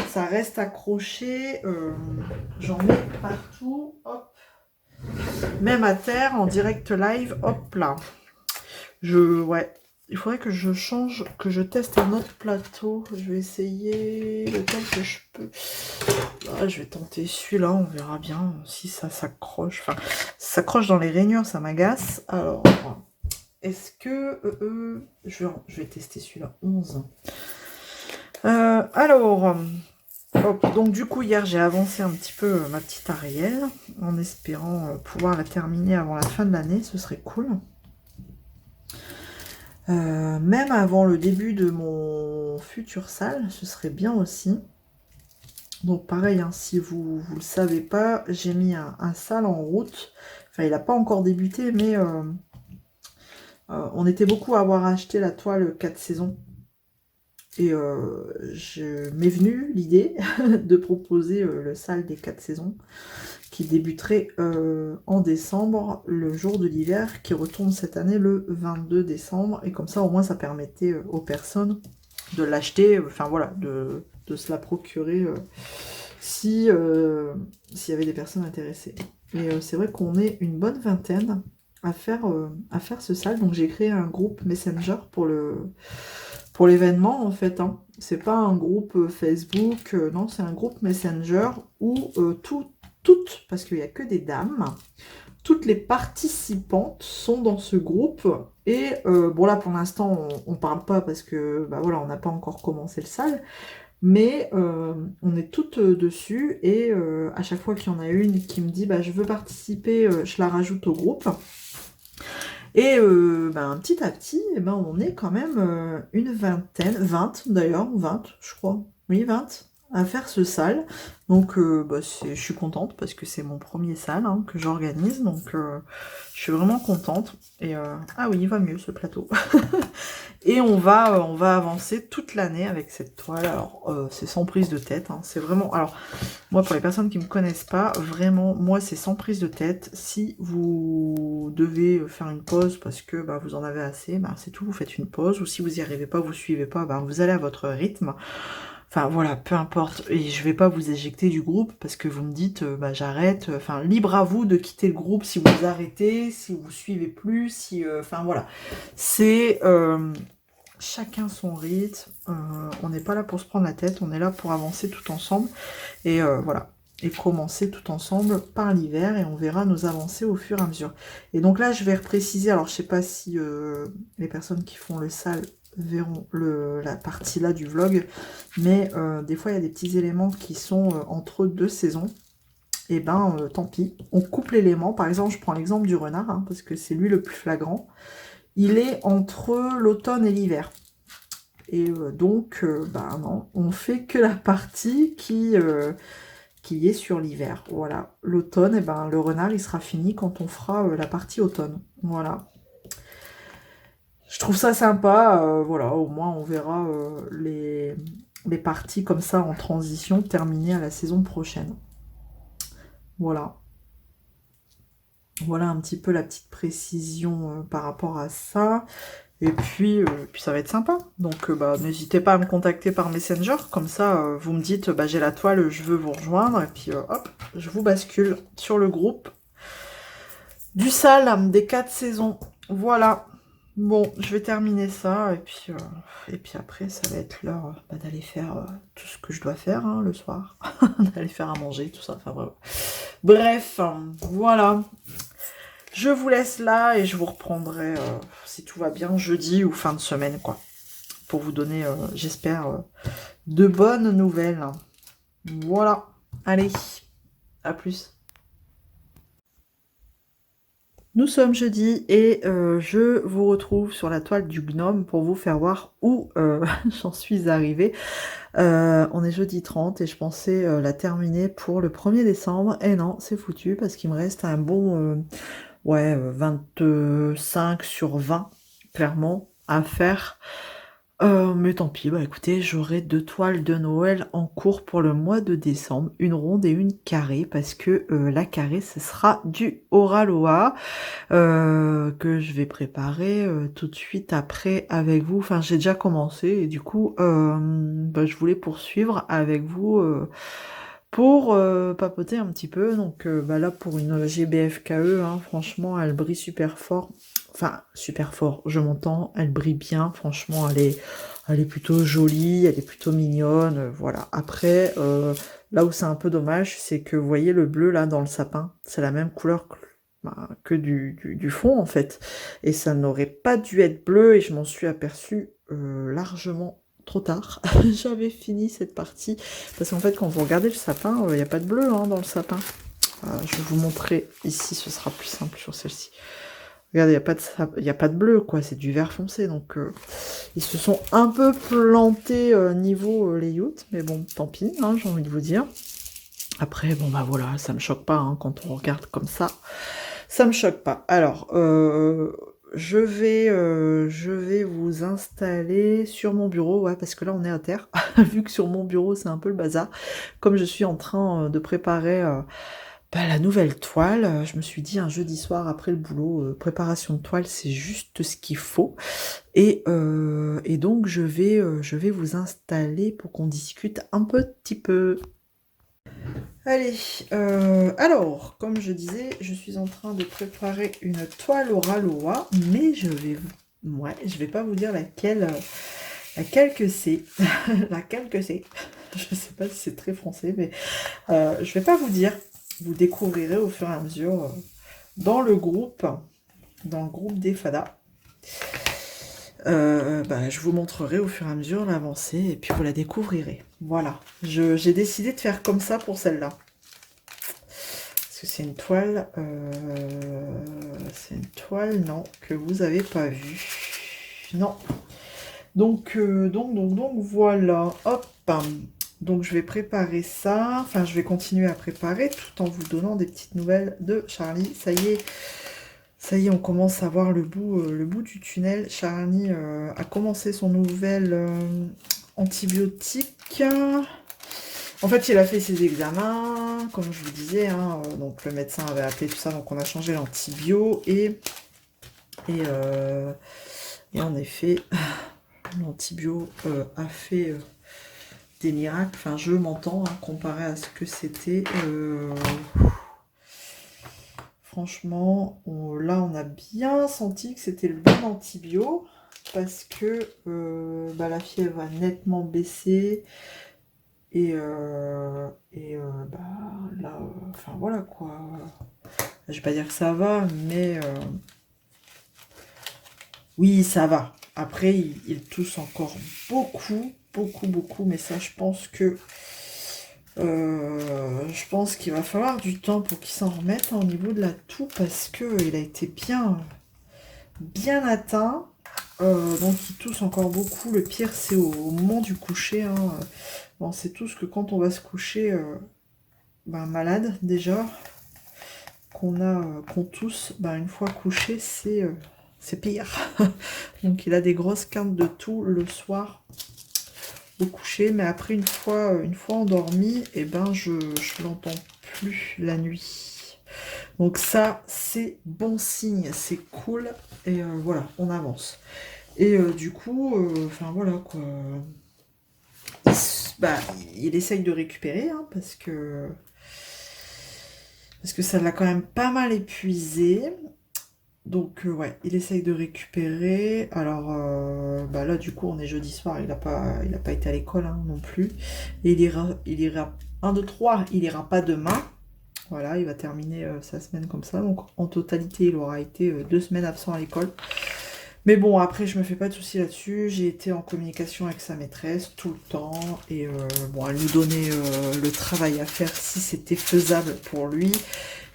ça reste accroché, j'en mets partout, hop. Même à terre, en direct live, hop là. Il faudrait que je change, que je teste un autre plateau. Je vais essayer lequel que je peux. Ah, je vais tenter celui-là, on verra bien si ça s'accroche. Enfin, ça s'accroche dans les rainures, ça m'agace. Alors, est-ce que... je vais tester celui-là, 11. Alors... Hop, donc du coup, hier, j'ai avancé un petit peu ma petite Ariel, en espérant pouvoir la terminer avant la fin de l'année, ce serait cool. Même avant le début de mon futur salle, ce serait bien aussi. Donc pareil, hein, si vous le savez pas, j'ai mis un salle en route. Enfin, il n'a pas encore débuté, mais on était beaucoup à avoir acheté la toile 4 saisons. Et m'est venue l'idée de proposer le salle des 4 saisons qui débuterait en décembre, le jour de l'hiver, qui retourne cette année le 22 décembre. Et comme ça, au moins, ça permettait aux personnes de l'acheter, enfin voilà, de se la procurer s'il y avait des personnes intéressées. Et c'est vrai qu'on est une bonne vingtaine à faire ce salle. Donc j'ai créé un groupe Messenger pour l'événement, en fait, hein. C'est pas un groupe Facebook, non, c'est un groupe Messenger où toutes, parce qu'il n'y a que des dames, toutes les participantes sont dans ce groupe. Et bon, là, pour l'instant, on parle pas parce que, bah voilà, on n'a pas encore commencé le salle. Mais on est toutes dessus. Et à chaque fois qu'il y en a une qui me dit, bah, je veux participer, je la rajoute au groupe. Et petit à petit, on est quand même une vingtaine, 20 d'ailleurs, 20 je crois, oui 20, à faire ce salle. Donc je suis contente parce que c'est mon premier salle que j'organise, donc je suis vraiment contente. Et ah oui, il va mieux ce plateau. Et on va avancer toute l'année avec cette toile. Alors c'est sans prise de tête, hein. C'est vraiment... Alors moi, pour les personnes qui ne me connaissent pas, vraiment, moi c'est sans prise de tête. Si vous devez faire une pause parce que vous en avez assez, c'est tout, vous faites une pause. Ou si vous n'y arrivez pas, vous suivez pas, vous allez à votre rythme. Enfin voilà, peu importe. Et je vais pas vous éjecter du groupe parce que vous me dites j'arrête. Enfin, libre à vous de quitter le groupe si vous arrêtez, si vous suivez plus, si... Enfin voilà. C'est... chacun son rythme, on n'est pas là pour se prendre la tête, on est là pour avancer tout ensemble, et voilà, et commencer tout ensemble par l'hiver, et on verra nos avancées au fur et à mesure. Et donc là, je vais repréciser, alors je sais pas si les personnes qui font le salle verront la partie là du vlog, mais des fois il y a des petits éléments qui sont entre deux saisons, et tant pis, on coupe l'élément. Par exemple, je prends l'exemple du renard, parce que c'est lui le plus flagrant. Il est entre l'automne et l'hiver. Et donc, non, on fait que la partie qui est sur l'hiver. Voilà. L'automne, le renard, il sera fini quand on fera la partie automne. Voilà. Je trouve ça sympa. Voilà, au moins, on verra les parties comme ça en transition terminées à la saison prochaine. Voilà. Voilà un petit peu la petite précision par rapport à ça. Et puis ça va être sympa. Donc n'hésitez pas à me contacter par Messenger. Comme ça, vous me dites, j'ai la toile, je veux vous rejoindre. Et puis hop, je vous bascule sur le groupe du salle des 4 saisons. Voilà. Bon, je vais terminer ça et puis après, ça va être l'heure d'aller faire tout ce que je dois faire hein, le soir. D'aller faire à manger, tout ça. Enfin, bref, voilà. Je vous laisse là et je vous reprendrai, si tout va bien, jeudi ou fin de semaine, quoi. Pour vous donner, j'espère, de bonnes nouvelles. Voilà. Allez, à plus. Nous sommes jeudi et je vous retrouve sur la toile du gnome pour vous faire voir où j'en suis arrivée. On est jeudi 30 et je pensais la terminer pour le 1er décembre. Et non, c'est foutu parce qu'il me reste un bon 25 sur 20, clairement, à faire. Mais tant pis, bah écoutez, j'aurai 2 toiles de Noël en cours pour le mois de décembre, une ronde et une carrée, parce que la carrée, ce sera du Oraloa, que je vais préparer tout de suite après avec vous. Enfin, j'ai déjà commencé et du coup, je voulais poursuivre avec vous pour papoter un petit peu. Donc là, pour une GBFKE, hein, franchement, elle brille super fort. Enfin, super fort, je m'entends, elle brille bien, franchement, elle est plutôt jolie, elle est plutôt mignonne, voilà. Après, là où c'est un peu dommage, c'est que vous voyez le bleu là dans le sapin, c'est la même couleur que du fond en fait. Et ça n'aurait pas dû être bleu et je m'en suis aperçue largement trop tard. J'avais fini cette partie, parce qu'en fait quand vous regardez le sapin, il n'y a pas de bleu hein, dans le sapin. Je vais vous montrer ici, ce sera plus simple sur celle-ci. Regardez, il n'y a pas de bleu, quoi, c'est du vert foncé, donc ils se sont un peu plantés niveau layout, mais bon, tant pis, hein, j'ai envie de vous dire. Après, bon bah voilà, ça me choque pas hein, quand on regarde comme ça me choque pas. Alors, je vais vous installer sur mon bureau, ouais, parce que là on est à terre, vu que sur mon bureau c'est un peu le bazar. Comme je suis en train de préparer la nouvelle toile, je me suis dit un jeudi soir après le boulot, préparation de toile, c'est juste ce qu'il faut. Et donc je vais vous installer pour qu'on discute un petit peu. Allez, alors, comme je disais, je suis en train de préparer une toile au Ralois, mais je vais pas vous dire laquelle que c'est, laquelle que c'est. Je sais pas si c'est très français, mais je vais pas vous dire. Vous découvrirez au fur et à mesure dans le groupe des Fada. Je vous montrerai au fur et à mesure l'avancée et puis vous la découvrirez. Voilà, j'ai décidé de faire comme ça pour celle-là. Parce que c'est une toile, non, que vous avez pas vue. Non. Donc voilà, hop. Donc je vais préparer ça, enfin je vais continuer à préparer tout en vous donnant des petites nouvelles de Charlie. Ça y est, on commence à voir le bout du tunnel. Charlie a commencé son nouvel antibiotique. En fait, il a fait ses examens, comme je vous disais, hein, donc le médecin avait appelé tout ça, donc on a changé l'antibio et en effet, l'antibio a fait des miracles. Enfin, je m'entends, hein, comparé à ce que c'était. Franchement, là, on a bien senti que c'était le bon antibio parce que la fièvre a nettement baissé. Et là, enfin voilà quoi. Je vais pas dire que ça va, mais oui, ça va. Après, il tousse encore beaucoup, mais ça, je pense qu'il va falloir du temps pour qu'il s'en remette au niveau de la toux parce que il a été bien atteint. Donc il tousse encore beaucoup. Le pire, c'est au moment du coucher. Hein. Bon, c'est tout ce que quand on va se coucher malade déjà, qu'on tousse, une fois couché, c'est pire. Donc il a des grosses quintes de toux le soir au coucher, mais après une fois endormi, je l'entends plus la nuit. Donc ça, c'est bon signe, c'est cool. Et voilà, on avance. Et du coup, enfin voilà quoi. Il essaye de récupérer, hein, parce que ça l'a quand même pas mal épuisé. Ouais, il essaye de récupérer. Alors, bah là, du coup, on est jeudi soir. Il a pas été à l'école hein, non plus. Et il ira 1, 2, 3. Il ira pas demain. Voilà, il va terminer sa semaine comme ça. Donc, en totalité, il aura été 2 semaines absent à l'école. Mais bon, après, je me fais pas de soucis là-dessus. J'ai été en communication avec sa maîtresse tout le temps. Et bon, elle nous donnait le travail à faire si c'était faisable pour lui.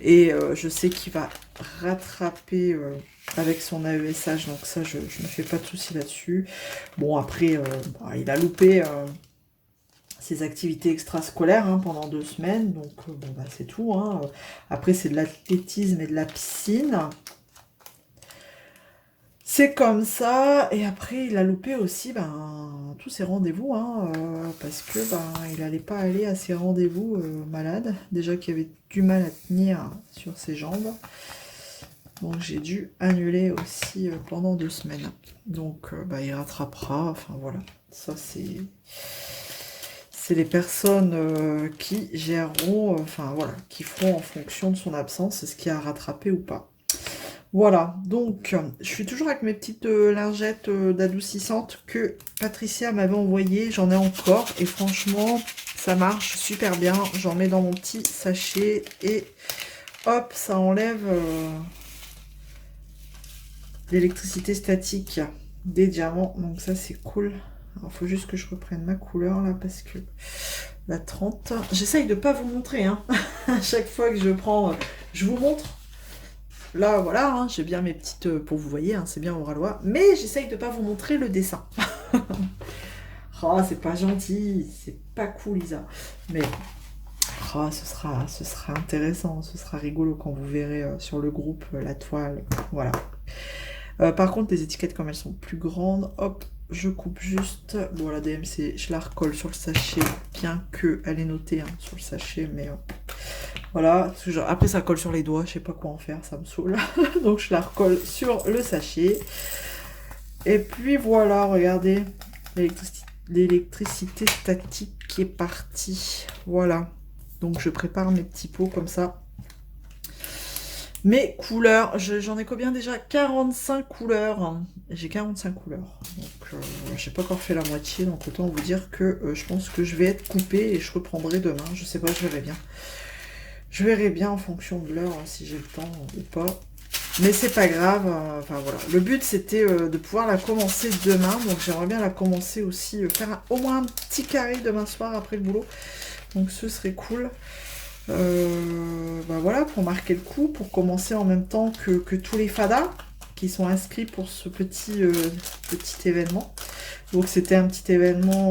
Et je sais qu'il va rattraper avec son AESH. Donc ça, je me fais pas de soucis là-dessus. Bon, après, bah, il a loupé ses activités extrascolaires hein, pendant 2 semaines. Donc, bon, bah, c'est tout. Hein. Après, c'est de l'athlétisme et de la piscine. C'est comme ça, et après il a loupé aussi tous ses rendez-vous, hein, parce que il n'allait pas aller à ses rendez-vous malade, déjà qu'il avait du mal à tenir sur ses jambes. Donc j'ai dû annuler aussi pendant 2 semaines. Donc il rattrapera, enfin voilà. Ça c'est les personnes qui géreront, enfin voilà, qui feront en fonction de son absence, ce qui a rattrapé ou pas. Voilà, donc je suis toujours avec mes petites lingettes d'adoucissante que Patricia m'avait envoyées. J'en ai encore et franchement, ça marche super bien. J'en mets dans mon petit sachet et hop, ça enlève l'électricité statique des diamants. Donc ça, c'est cool. Il faut juste que je reprenne ma couleur là parce que la 30... J'essaye de pas vous montrer, hein. À chaque fois que je prends... je vous montre. Là, voilà, hein, j'ai bien mes petites... pour vous voyez, hein, c'est bien au ralois. Mais j'essaye de pas vous montrer le dessin. Oh, c'est pas gentil. C'est pas cool, Lisa. Mais... oh, ce sera intéressant. Ce sera rigolo quand vous verrez sur le groupe la toile. Voilà. Par contre, les étiquettes, comme elles sont plus grandes, hop, je coupe juste. Bon, la DMC, je la recolle sur le sachet, bien qu'elle est notée hein, sur le sachet, mais... voilà, après ça colle sur les doigts, je sais pas quoi en faire, ça me saoule. Donc je la recolle sur le sachet. Et puis voilà, regardez, l'électricité statique qui est partie. Voilà, donc je prépare mes petits pots comme ça. Mes couleurs, j'en ai combien déjà? 45 couleurs. J'ai 45 couleurs. Donc j'ai pas encore fait la moitié, donc autant vous dire que je pense que je vais être coupée et je reprendrai demain. Je sais pas, je verrai bien. Je verrai bien en fonction de l'heure, hein, si j'ai le temps ou pas. Mais c'est pas grave. Enfin voilà. Le but c'était de pouvoir la commencer demain. Donc j'aimerais bien la commencer aussi, faire au moins un petit carré demain soir après le boulot. Donc ce serait cool. Voilà, pour marquer le coup, pour commencer en même temps que tous les fadas qui sont inscrits pour ce petit événement. Donc c'était un petit événement,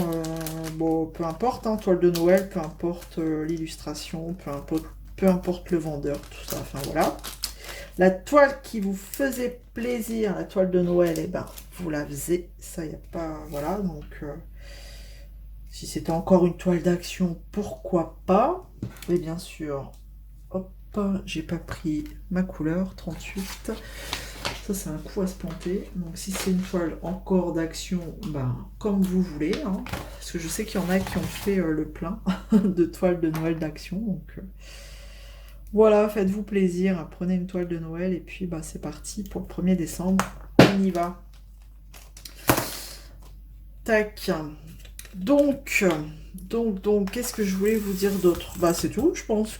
bon, peu importe, hein, toile de Noël, peu importe l'illustration, peu importe le vendeur, tout ça, enfin voilà. La toile qui vous faisait plaisir, la toile de Noël, eh ben, vous la faisiez, ça y a pas, voilà, donc si c'était encore une toile d'action, pourquoi pas. Et bien sûr, hop, j'ai pas pris ma couleur, 38. Ça, c'est un coup à se planter. Donc, si c'est une toile encore d'action, comme vous voulez. Hein, parce que je sais qu'il y en a qui ont fait le plein de toiles de Noël d'action. Donc, voilà, faites-vous plaisir. Prenez une toile de Noël et puis, c'est parti pour le 1er décembre. On y va. Tac. Donc, qu'est-ce que je voulais vous dire d'autre? C'est tout. Je pense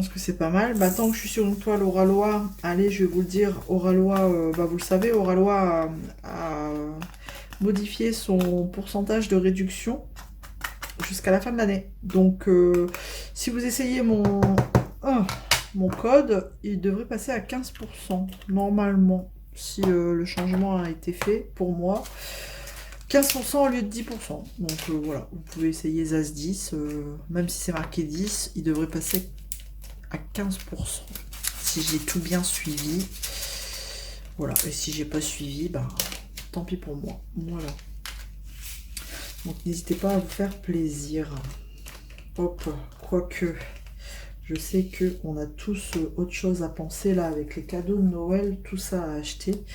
que c'est pas mal. Tant que je suis sur une toile au ralois, allez, je vais vous le dire, au ralois, vous le savez, au ralois a modifié son pourcentage de réduction jusqu'à la fin de l'année. Donc, si vous essayez mon code, il devrait passer à 15%, normalement, si le changement a été fait pour moi. 15% au lieu de 10%. Donc voilà, vous pouvez essayer Zas 10, même si c'est marqué 10, il devrait passer à 15%. Si j'ai tout bien suivi. Voilà, et si j'ai pas suivi, tant pis pour moi. Voilà. Donc n'hésitez pas à vous faire plaisir. Hop, quoique, je sais qu'on a tous autre chose à penser là, avec les cadeaux de Noël, tout ça à acheter.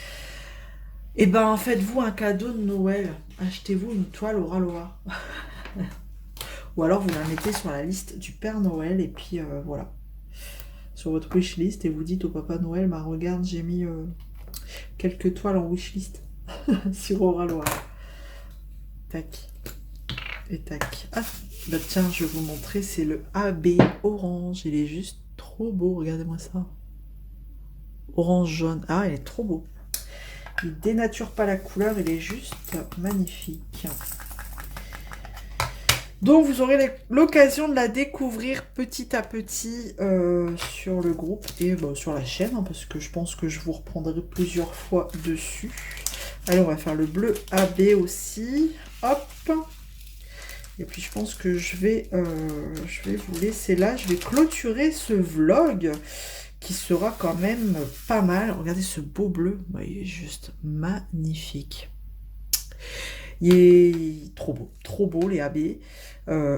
Eh faites-vous un cadeau de Noël. Achetez-vous une toile au ralois. Ou alors vous la mettez sur la liste du Père Noël et puis voilà. sur votre wishlist et vous dites au Papa Noël, bah regarde, j'ai mis quelques toiles en wishlist sur Aura Loire. Tac. Et tac. Ah, bah tiens, je vais vous montrer, c'est le AB orange. Il est juste trop beau, regardez-moi ça. Orange jaune. Ah, il est trop beau. Il dénature pas la couleur, il est juste magnifique. Donc vous aurez l'occasion de la découvrir petit à petit sur le groupe et sur la chaîne, hein, parce que je pense que je vous reprendrai plusieurs fois dessus. Allez, on va faire le bleu AB aussi. Hop. Et puis je pense que je vais vous laisser là. Je vais clôturer ce vlog qui sera quand même pas mal. Regardez ce beau bleu. Il est juste magnifique. Il est trop beau les AB.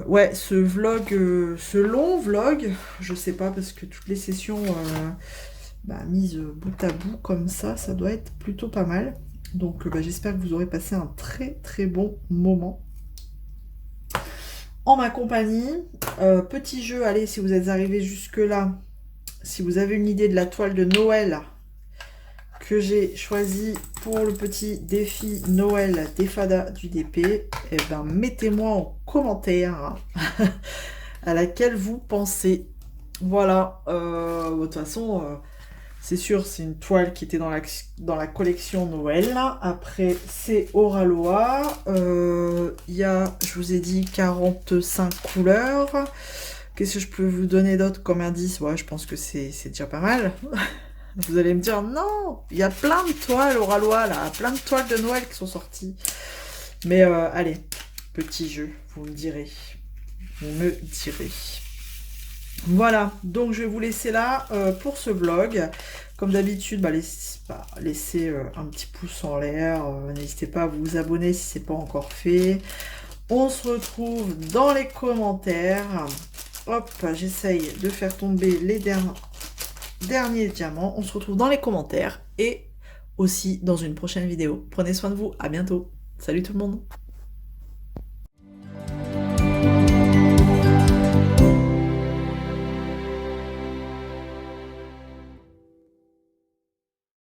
Ouais, ce vlog, ce long vlog, je sais pas parce que toutes les sessions mises bout à bout comme ça doit être plutôt pas mal. Donc j'espère que vous aurez passé un très bon moment en ma compagnie. Petit jeu, allez, si vous êtes arrivé jusque là, si vous avez une idée de la toile de Noël que j'ai choisi pour le petit défi Noël des Fada du DP, eh ben, mettez-moi en commentaire à laquelle vous pensez. Voilà, de toute façon, c'est sûr, c'est une toile qui était dans la collection Noël. Après, c'est Aura Loire. Il y a, je vous ai dit, 45 couleurs. Qu'est-ce que je peux vous donner d'autre comme indice? Ouais, je pense que c'est déjà pas mal. Vous allez me dire, non, il y a plein de toiles Aura Loire, là, plein de toiles de Noël qui sont sorties. Mais allez, petit jeu, vous me direz. Vous me direz. Voilà, donc je vais vous laisser là pour ce vlog. Comme d'habitude, laissez un petit pouce en l'air. N'hésitez pas à vous abonner si ce n'est pas encore fait. On se retrouve dans les commentaires. Hop, j'essaye de faire tomber les derniers diamants. On se retrouve dans les commentaires et aussi dans une prochaine vidéo. Prenez soin de vous, à bientôt. Salut tout le monde.